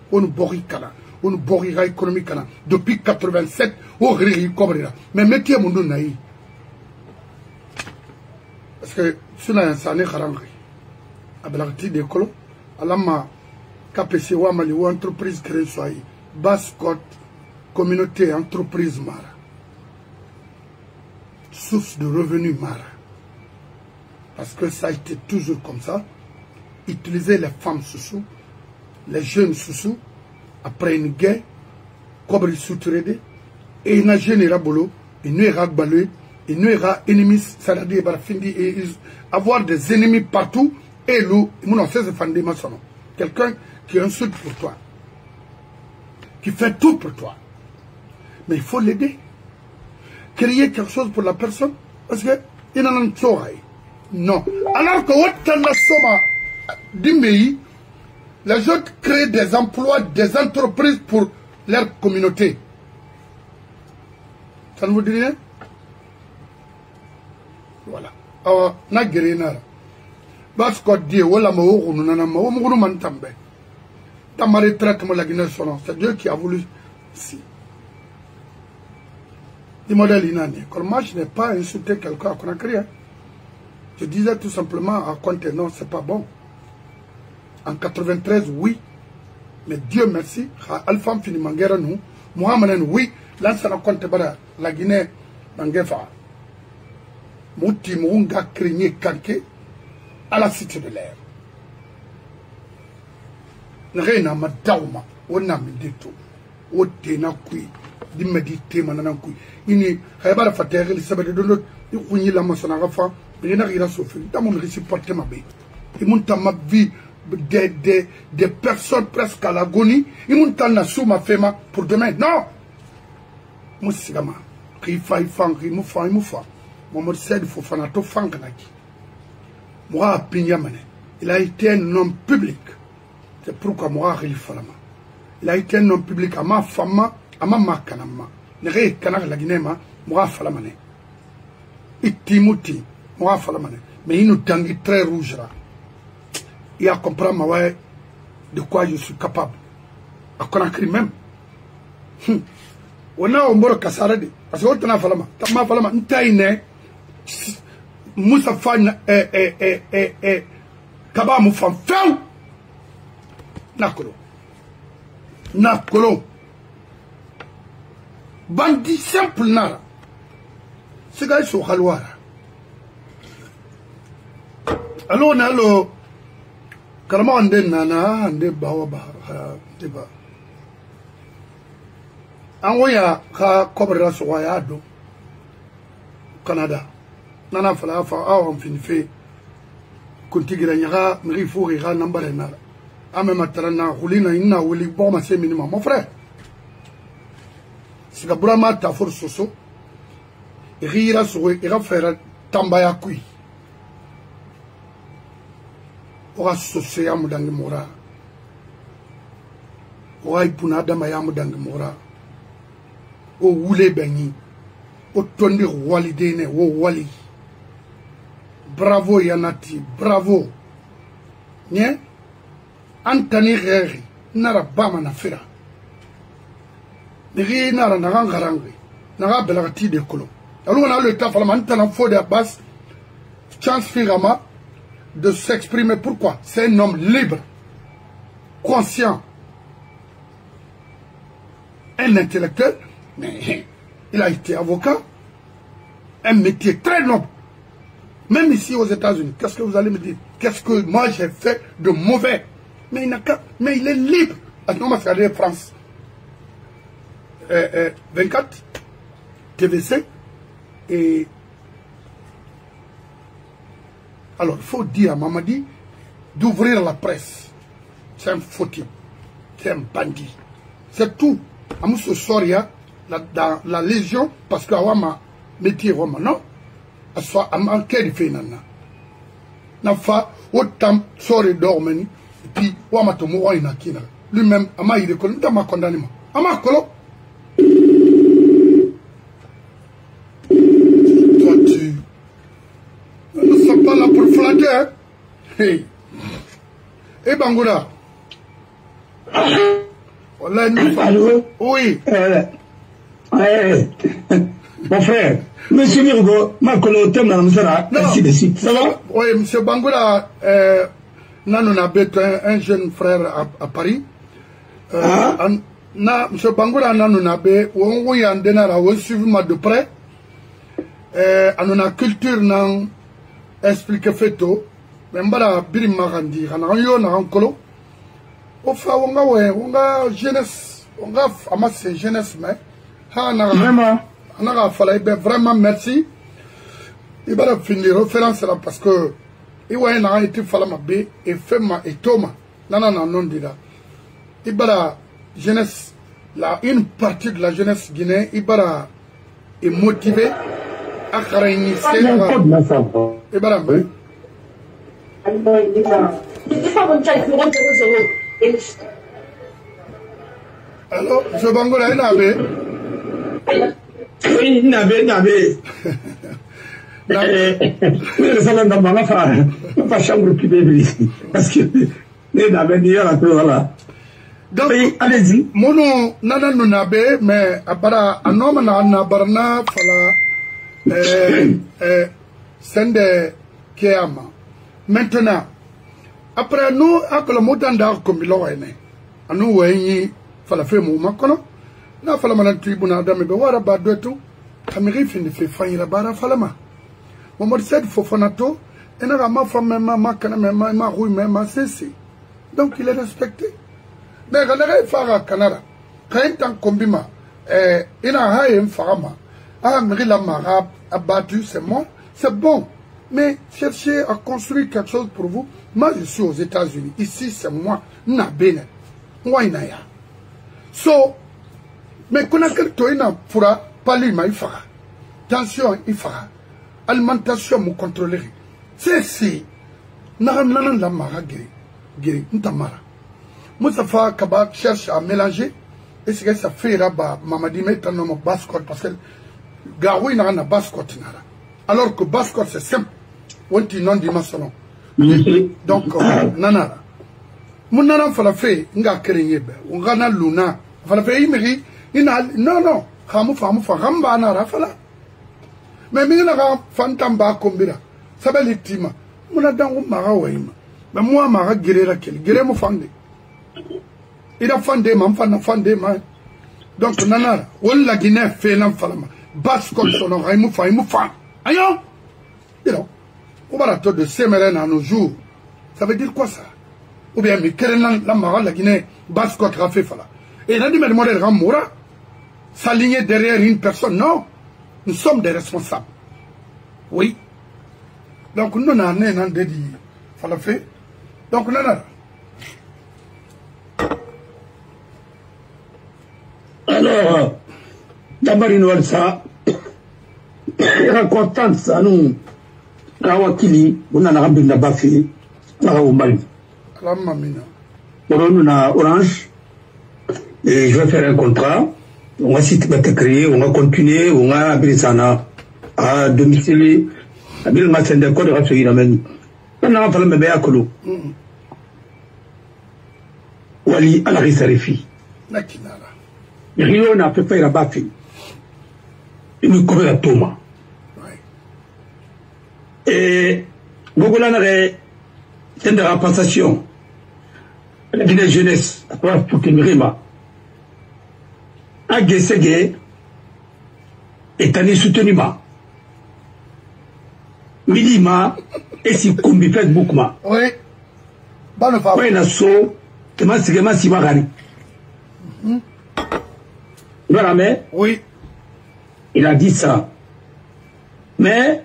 on borit Kala. On borira économique depuis 87 au Riri Cobrira. Mais métier mon nom naïf. Parce que si on a un sané harangri, à Belakti de Colo, à la ma KPC Wamali ou entreprise créée soit Basse-Côte, communauté, entreprise Mara. Source de revenus Mara. Parce que ça a été toujours comme ça. Utiliser les femmes sous les jeunes sous après une guerre, Kobri sous-traité, et il n'a généré bolo, il n'y aura balé, il n'y aura ennemis, c'est-à-dire avoir des ennemis partout, et nous, on sait se quelqu'un qui insulte pour toi, qui fait tout pour toi. Mais il faut l'aider. Créer quelque chose pour la personne, parce que il n'en a pas. Non. Alors que les autres créent des emplois, des entreprises pour leur communauté. Ça ne vous dit rien? Voilà. Alors, na guérina. Parce qu'on dit, voilà, c'est Dieu qui a voulu. Si. Du modèle inani. Comme moi, je n'ai pas insulté quelqu'un à Conakry. Je disais tout simplement à Conte, non, c'est pas bon. En 93, oui. Mais Dieu merci, Alpha Fini Mangera nous, Mohamed, oui, l'ancien compte la Guinée, Mangefa. Mouti Mounga Krigné Kanké à la cité de l'air. N'reina Madauma, on a mis des tout. O Tena Kui, d'immédité Mananankui. Ini, Habara Fater, Elisabeth de l'autre, il y a la Massonarafa, il y a la Sophie, dans mon supporté ma vie. Il monte ma vie. Des personnes presque à l'agonie, ils m'ont tenu sous ma femme pour demain. Non! Moi, c'est comme ça. Il faut faire, il faut faire. Moi, c'est il faut faire un peu de moi, il a été un homme public. C'est pourquoi moi, il a été un homme public à ma femme, à ma makanama. Ne ré canard la Guinée, moi, falamane. Il timouti, moi, falamane. Mais il nous tangue très rouge là. Il a compris de quoi je suis capable. à Conakry même. On a un mort Kassarade, parce que on a falama, Tama falama, Ntaïne, Moussa Fan, Kaba Moufan, Feu, Nakolo. Nakolo. Bandi simple nara. Ce gars est sur Halouara. Alors on a le Karama ande nana ande bawa deba. Angoya ka kobra soya do Canada. Nana fala fa aw fin fe kuntigira nyaga mri furi ga nambare na. Ame matarana hulina inna wuli bo ma se minimum mon frère. Sika burama ta for soso. Rira sowe ira fera tambaya kui. Ora sose ya mudangi mora. Ora ipuna adama ya mudangi mora. O wule benyi. O tondi walidene o wali. Bravo Yanati, bravo. Nye? Antani Reri, nara bama na fira. Niri nara narangarangi. Nara belagati de kolo. Alors on a le temps, il faut de base, chance Firama de s'exprimer. Pourquoi? C'est un homme libre, conscient, un intellectuel, mais il a été avocat, un métier très noble. Même ici aux États-Unis, qu'est-ce que vous allez me dire? Qu'est-ce que moi j'ai fait de mauvais? Mais il est libre. Attends, on va regarder France 24, TVC. Et alors, il faut dire à Mamadi d'ouvrir la presse. C'est un fautif. C'est un bandit. C'est tout. Amousso Soria, dans la Légion, parce que Awama métier Roma, non? Soit à manquer de fénana. N'a pas autant Sori dormeni, et puis Wamatomo Wainakina. Lui-même, Ama il est connu dans ma condamnement. Ama Kolo. Nous ne sommes pas là pour flatter. Hein? Hey. Et Bangoura. Voilà, nous allô? Oui. Mon frère, monsieur Mirgo, ma colotem dans le ainsi de suite. Ça va? Oui, monsieur Bangoura, nous avons un jeune frère à Paris. Monsieur Bangoura, nous avons suivi de près. On a culture nan explique feto membara biri magandi kana yo na hankolo ofa wonga jeunesse wonga amasse jeunesse mais ha na vraiment na fala be vraiment merci il va finir référence là parce que il va na été fala mabe et fema et toma nana non dira il va jeunesse la une partie de la jeunesse guinéenne il va est motivé. Akarayni Sera. Et Barambe. Alors, je Bangola et Nabe. Oui, Nabe. Ça va dans ma femme. Pas chambre qui bébé. Parce que les Nabe n'y a pas voilà. Donc, allez-y. Mono, nana no Nabe, mais à un homme na barna fala. Sende Kéama. Maintenant, après nous, après le mot d'andar comme il l'a aimé, à nous, il fallait faire mon macono. Na fala mana tribunal d'ame bewara badoto. Kamiri fin de fait faillir la barra falama. Mon mot said fofonato. Et n'a ma femme, ma cana, ma rue, ma cessé. Donc il est respecté. Mais quand il fait à Canada, quand il est combima, il a un farama. Ah, la Mara a battu, c'est moi, c'est bon. Mais cherchez à construire quelque chose pour vous. Moi, je suis aux États-Unis. Ici, c'est moi. Nabene. Moi, inaya. So, mais qu'on a quelque chose, pourra pas lui, mais il fera. Tension, il fera. Alimentation, me contrôler. C'est si. Naran la Mara guéri. Ntamara. Moussafa Kaba cherche à mélanger. Et c'est que ça fait là-bas. Mamadi met un homme basse-côte parce que Garoui n'a pas basse-côte. Alors que basse-côte c'est simple. On dit non dimensionnel. Donc, nanara. Munana falafe nga kereyebe. Ungana luna. Falafe imiri ina non. Khamu fagamba na rafala. Mais mina ga fantamba kombira. Sabali tima. Muna dangu maga waima. Mais moi maga girera kel. Gire mo fande. Ida fande man fande man. Donc nanara wala Guinée fait nan falama. Bas comme son raimu fa. Ayo. Dilo. On va la de Semeren à nos jours. Ça veut dire quoi ça? Ou bien, mais quelle est la marade, la Guinée, basse contre la fala. Et il a dit, mais le modèle Ramoura, s'aligner derrière une personne. Non. Nous sommes des responsables. Oui. Donc, nous n'avons pas dit, fala fait. Donc, nous n'avons. Alors, d'abord, il nous ça. Racontant ça, nous. Kawakili, on a ramené la bafé, la Mali. On a Orange, et je vais faire un contrat. On va créer, on va continuer, on va Brisana à domicile, à Bilmassen de Côte de Rassoui, on a fait le bébé à Kolo. Wali à la Rissarifi. Rio n'a pas fait la bafé. Il nous couvre la Thomas. Et Bogolan avait une passation la Guinée jeunesse à travers tout Mirima à Gessege est un souteniment Milima et si combi Facebook ma oui bonne femme oui na so que ma sigema si magari voilà mais oui il a dit ça mais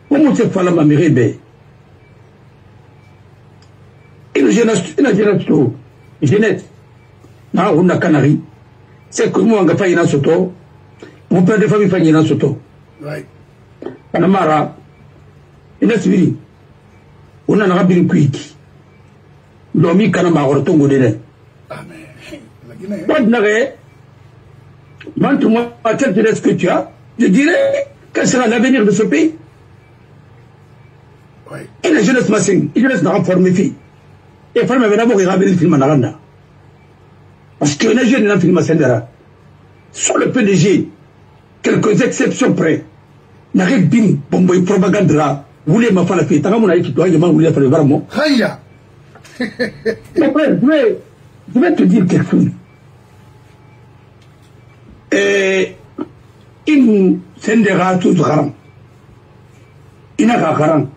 comment se fait la Mirebe? Une jeunesse, on a Canari. C'est que moi, on a fait un soto. Mon père de famille fait un soto. Panamara, il a suivi. On a un rabbi quick. L'homme Kanama or Tongo de Amen. Pas de n'avait. Maintenant, à quel est-ce que tu as? Je dirais, quel sera l'avenir de ce pays? Et la jeunesse massing, la jeunesse n'a pas formé fille. Et femme avait d'abord regardé le film en Aranda. Parce que les jeunes n'ont pas film à Sendera. Sur le PDG, quelques exceptions près, n'arrête bien, bombo et propagande là, vous voulez ma femme la fille, t'as mon avis qui doit y avoir, vous voulez faire le vraiment. Raya! Je vais te dire quelque chose. Et, il Sendera tout grand. Il n'a qu'à 40.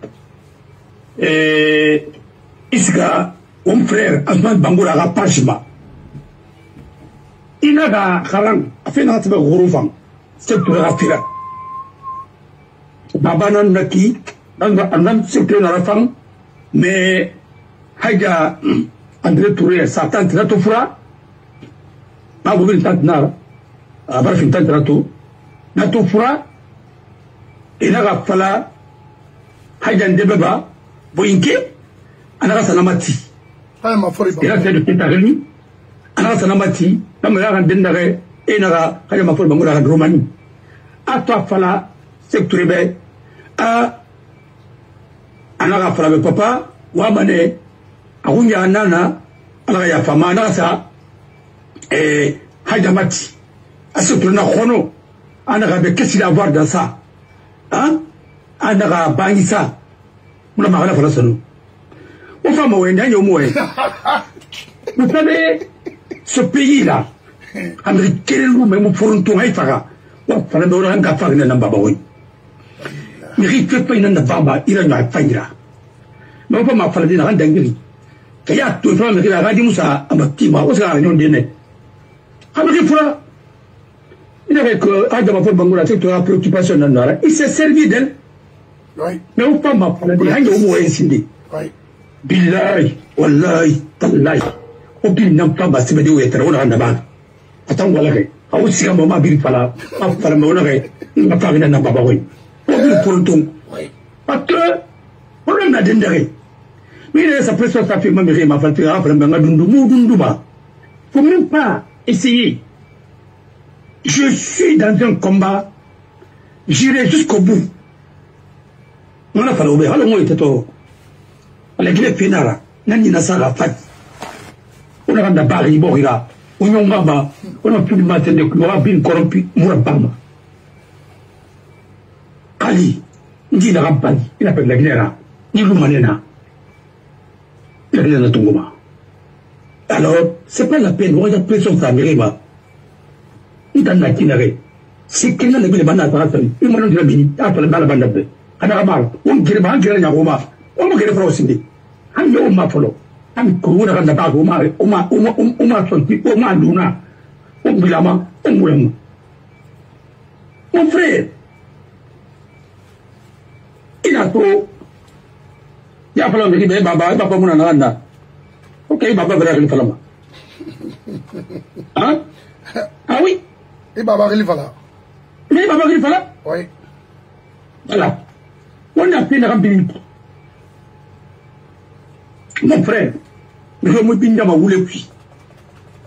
Isga, mon frère, Asman Bangoura, la Pachima. Il n'a qu'à 40, a fait notre gros c'est pour la fila. Babanan Naki, dans un secteur de la femme, mais Haïga André Touré, sa tante Natofura, ma gouverne tante Nara, à Barfin tante Nato, Natofura, il n'a qu'à fala Haïga Ndebeba, Boinke, Anara Sanamati. Il a fait le Pétareli, Anara Sanamati, Namara Dendare, et Nara, Hayama Folbangura Romani. À toi, Fala, Sectorebe, à Anara Fala, papa, Wamane, Arunya Nana, Anaya Fama, Nasa, et Haïdamati. À ce tournant, Rono, Anara, qu'est-ce qu'il y a à voir dans ça? Hein? Anara Bangisa. Vous savez, ce pays-là, américain, même pour un tour, il fera. Il fallait me rendre à faire un babaoui. Mais il ne fait pas une baba, il a une faillira. Mais on peut m'en faire des rangs d'angri. Il y a tout le temps, il a radio Moussa à ma team, on s'est réuni au dîner. Américain, il avait que Adam Bangola, c'est une préoccupation dans l'heure. Il s'est servi d'elle. Mais on peut m'en parler des rangs au moins incendie. Billahi, wallahi, tallahi. Aucune n'a pas bassé de où être, on a un abat. Attends, voilà. A aussi un moment, Bill Fala, pas faire le monnaie, il n'a pas vu un ababoui. Aucune pour le ton. Parce que, on a d'endéré. Mais il a sa pression, sa fille, ma mère, ma fille, après, ma Dunduba. Faut même pas essayer. Je suis dans un combat, j'irai jusqu'au bout. On a fallu ouvrir, alors moi, il était au. La Guinée Pénara, Nani Nassara Fat, on a bari borira on ngamba on a plus de matin de quoi bin corrompu mourabama ali ndi na rampani il appelle la guerre ni lumanena il est dans Tongoma. Alors c'est pas la peine on a pression ça mérima dans la kinare c'est que là les banana ça il m'a dit bini après la banda be ana mal on gire ba gire nya goma on gire fro sindi han yo ma folo an ko wona kan ba goma o ma sonti o ma duna o bilama o mulam mon frère il a trop ya falo me be baba muna na anda ok baba vera le falama hein ah oui et baba il fala mais baba il fala oui voilà on a fait la rambine mon frère je me binda ma wule puis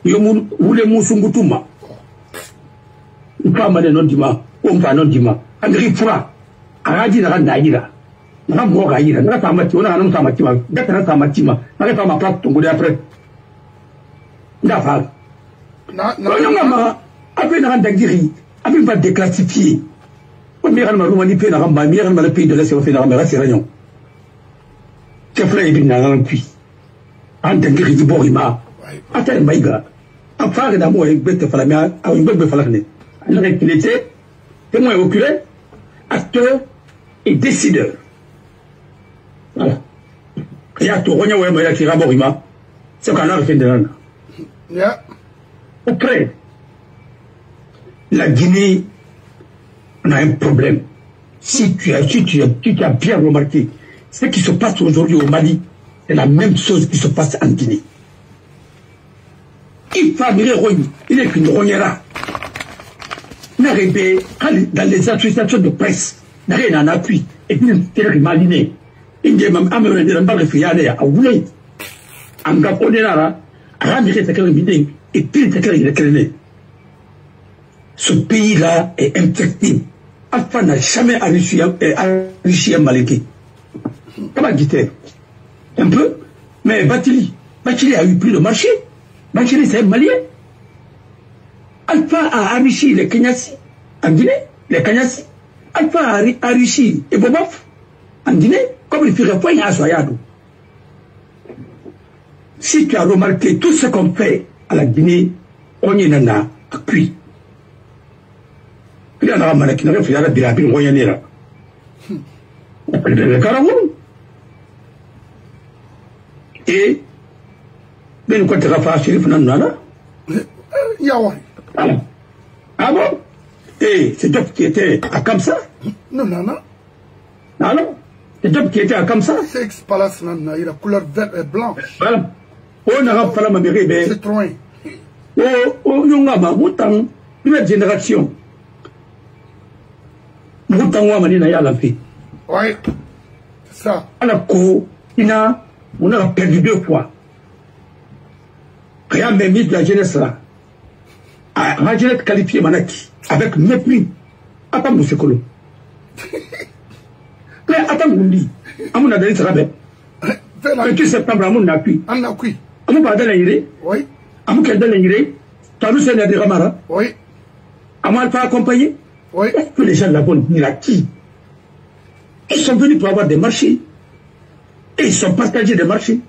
yo mu wule musungutuma ukama de non dima o mfa non dima angri fura araji na ndaira na mo ga yira na ta mati ona na ta mati ma gata na ta mati ma na ta ma plat tungu de après nda fa na ma après na ndagiri après pas déclassifier on mira na rumani pe na ramba mira na le pays de l'Est au fait na ramba c'est réunion c'est frère ibn na puis en ndagiri di borima ata maiga en frère na mo e bete fala mi a un bebe fala ne na il était témoin oculaire acteur et décideur. Voilà. Il y a tout, il y a qui raborima. C'est qu'on a refait de l'an. Après, la Guinée, on a un problème. Si tu as bien remarqué, ce qui se passe aujourd'hui au Mali, c'est la même chose qui se passe en Guinée. Il est qu'une rognera. Dans les associations de presse, n'a rien en appui. Et puis, c'est le maliné. Il dit, même, à me rendre dans le fiané, à Oulé, en Gaponera, à ramener cette idée, et puis, c'est qu'il est créé. Ce pays-là est infecté. Alpha n'a jamais enrichi un Maliké. Comment dit-elle? Un peu. Mais Batili a eu plus de marché. Batili, c'est un Malien. Alpha a enrichi les Kenyassi en Guinée, les Kenyassi. Alpha a enrichi et Bobof en Guinée, comme il ferait point à Soyadou. Si tu as remarqué tout ce qu'on fait à la Guinée, on y en a cuit. Il y en a un qui n'a fait la birabine, on y en est là. Le Cameroun. Et, ben, quand tu vas faire Chérif Nanana, Yawai. Ah bon? Et c'est Job qui était à Kamsa? Non, non, non. Ah non? C'est Job qui était à Kamsa? C'est Ex-Palace, il a couleur verte et blanche. Voilà. On a rappelé ma mairie, mais. C'est trop. Oh, Yongama, Moutang, nouvelle génération. Moutang, Wamanina Yalafi. Oui, c'est ça. À la cour, on a perdu 2 fois. Rien même mis de la jeunesse là. La jeunesse qualifiée Manaki, avec mépris. Attends, Moussekolo. Mais attends, Moundi. Amouna Dali Sarabé. Le 28 septembre, Amouna Kui. Amouna Kui. Amouna Dali. Oui. Amouna Dali. Talou Seigneur de Ramara. Oui. Amouna pas accompagné. Oui. Est-ce que les gens là-bas ni la qui? Ils sont venus pour avoir des marchés. Et ils sont partagés des marchés.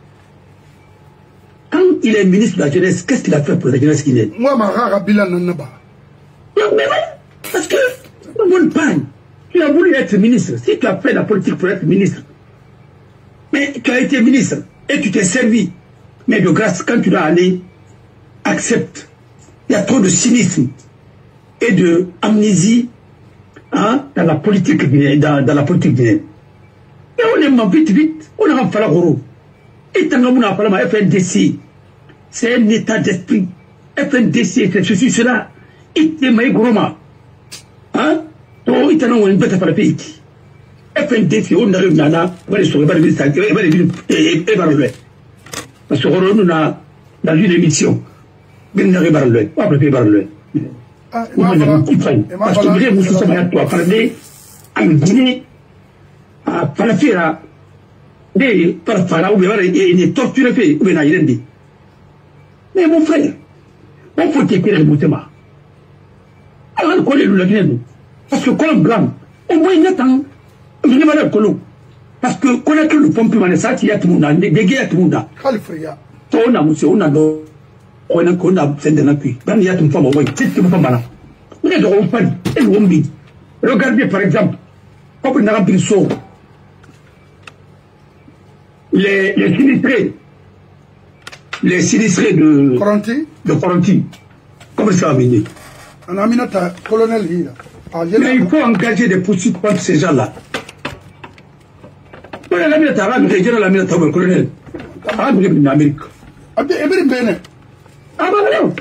Quand il est ministre de la jeunesse, qu'est-ce qu'il a fait pour la jeunesse guinéenne? Moi, ma rare Bila Nanaba. Non, mais parce que, bonne panne, tu as voulu être ministre. Si tu as fait la politique pour être ministre, mais tu as été ministre et tu t'es servi. Mais de grâce, quand tu dois aller, accepte. Il y a trop de cynisme et de amnésie hein, dans la politique guinéenne. Dans la politique guinéenne. Et on est vite, on a fait la goro. Et Tangamouna Palama FNDC, c'est un état d'esprit. FNDC, c'est ceci, cela. Et Temaï Groma. Hein? Donc, il y a une bête à faire le pays. FNDC, on arrive là, on va les sauver, on va les sauver. Parce qu'on a dans une émission, on arrive à le on va le faire. On va le faire. Parce que vous savez, vous parler en Guinée, à Palafira. Des par ou bien il est torturé fait ou bien il est Mais mon frère, on faut t'écrire le Moutema. Alors, on connaît le Guinée. Parce que quand on blâme, au moins il y a tant. Il n'y a pas de colon. Parce que connaître le pompe, il y a tout le monde, des guerres, tout le monde. On a, monsieur, on a, on a, c'est de l'appui. Il y a tout le monde, c'est tout le monde. On est de Rompani, et Rombi. Regardez par exemple, comme on a rempli le saut, les sinistrés de Coranti, comment ça va venir? On a mis notre colonel hier. Mais il faut engager des poursuites contre ces gens-là. On a mis notre arabe, j'ai la mis notre colonel. Arabe, en Amérique. Ah bien, ah bah non.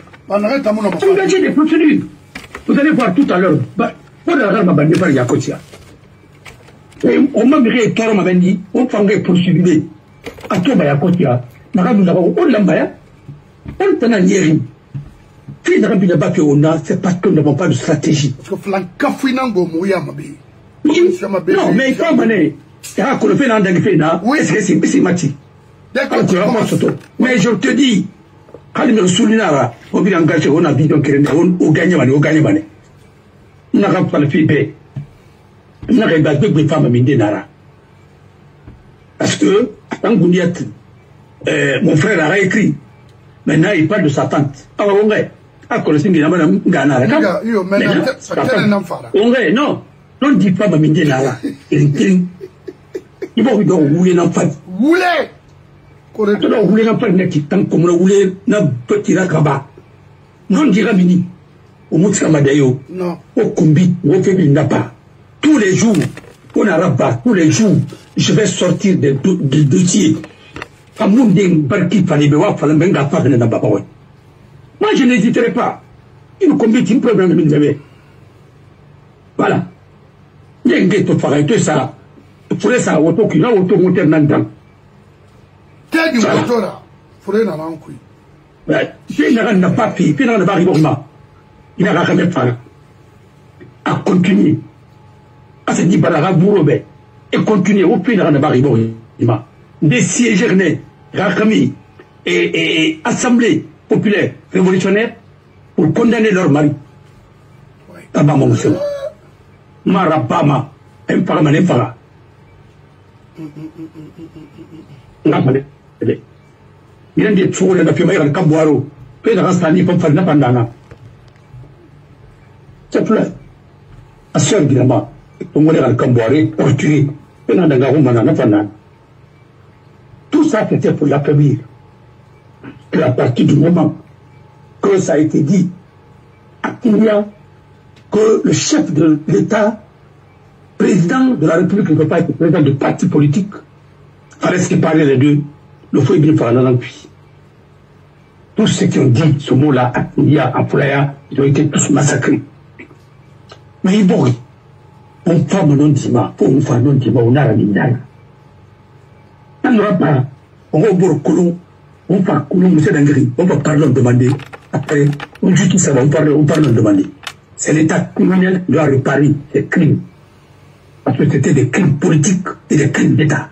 Engager des procédures. Vous allez voir tout à l'heure. On a la bande par Yakotia. On m'a mis Toro Mamendi, on fait poursuivre. À Toba Yakotia. On l'a mbaya. On t'en a niéri. Si on a, c'est parce que nous n'avons pas de stratégie. Non, mais il faut amener. Oui, c'est Mati. Mais je te dis, quand il me soulignera, on vient engager, on a dit on gagne, on gagne. On n'a pas le fait. On n'a pas de femmes à Mindenara. Parce que, tant que mon frère a écrit, maintenant il parle de sa tante. Alors on est. Non dis pas Maminde Nara. Il va vous rouler dans le rouler. Rouler dans le net, tant comme le rouler dans petit rakaba. Non dira mini. Au Moutsamadayo. Non. Au Kumbi, au Fébil Napa. Tous les jours, on a rabat, tous les jours, je vais sortir des dossiers. À mon ding, Barki Falibewa, Falamenga, Fagana Babawa. Moi, je n'hésiterai pas. Il me combat un problème de mes. Voilà. Il y a un gars qui fait ça. Il faudrait ça, auto qui a automonté là-dedans. T'es du moteur là. Il faudrait n'en avoir un coup. Il n'a pas fait, il n'a pas arrivé. Il n'a jamais fait. À continuer. À se dire, Balara Bourobé. Et continuer au pays, il n'a pas arrivé. Des sièges, Rakami et assemblée populaire révolutionnaire pour condamner leur mari. Tabama monsieur. Marabama, un parlement n'importe. Il y a des choses dans le film Kamboaro. Puis dans Rastani pour faire n'importe. C'est tout là. À ce moment, on va aller à Kamboaré, torturer. Puis dans la Garumana n'importe. Tout ça c'était pour l'affaiblir. Que à partir du moment que ça a été dit à Kenya que le chef de l'État, président de la République, ne peut pas être président de parti politique, fallait séparer les deux, le feu est bien par la puis. Tous ceux qui ont dit ce mot-là à Kenya, à Poulaya, ils ont été tous massacrés. Mais il bourrit. On forme non dima, pour une fois non dima, on a la mindaille. On n'aura pas, on va au bord colon. On va monsieur Dangri, on va parler en demander. Après, on dit tout ça, on parle en demander. C'est l'État criminel qui doit réparer les crimes. Parce que c'était des crimes politiques et des crimes d'État.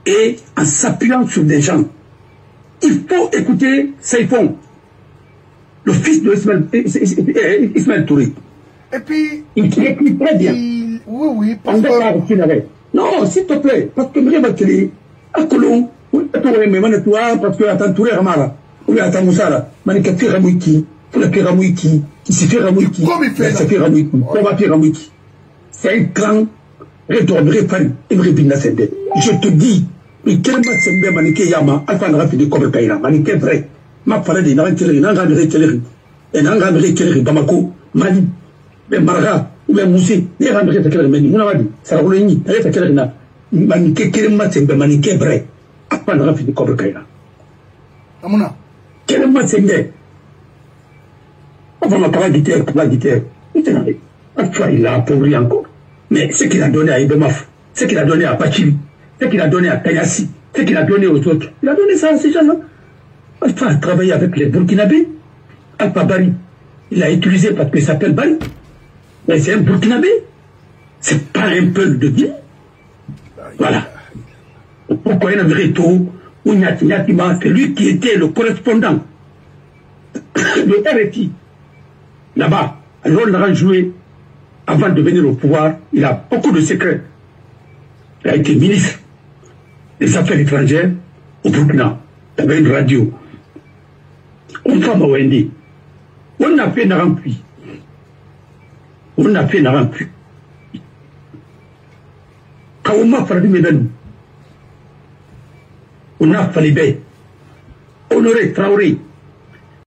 Et en s'appuyant sur des gens, il faut écouter Saïfon, le fils de Ismaël Touré. Et puis, il écrit très bien. Oui, parce que... Non, s'il te plaît, parce que je vais te à Colomb, parce que attends Touré Ramara, ou attends Moussara, Manikati Ramouiki, pour le Piramouiki, qui s'est fait Ramouiki, c'est un grand retournerai Paris, Emre Binda Sende. Je te dis, mais quel match c'est bien Maniké Yama, Alpha Rafi de Kobe Kaira, Maniké vrai, ma parole de Nanteleri, Nanteleri, et Nanteleri, Bamako, Mali, mais Marga, ou bien Moussi, les Nanteleri, mais Mounawadi, Saraouleni, avec Kellerina, Maniké, quel match c'est bien Maniké vrai. Apa n'a pas fini comme Kaira. Amuna. Quel match c'est bien. On va pas la guitare, il a appauvri encore. Mais ce qu'il a donné à Ibemaf, ce qu'il a donné à Pachili, ce qu'il a donné à Kayassi, ce qu'il a donné aux autres, il a donné ça à ces gens-là. Alpha a travaillé avec les Burkinabés. Alpha Bari, il a utilisé parce qu'il s'appelle Bari. Mais c'est un Burkinabé. C'est pas un peuple de Guinée. Voilà. Pourquoi il y a un vrai taux, c'est lui qui était le correspondant de RFI là-bas. Alors on a joué avant de venir au pouvoir. Il a beaucoup de secrets. Il a été ministre des Affaires étrangères au Burkina. Il avait une radio. On fait ma Wendy. On a fait Narampi. On a fait Narampi. Kaouma Faradi Medan. On a Falibé. Honoré Traoré.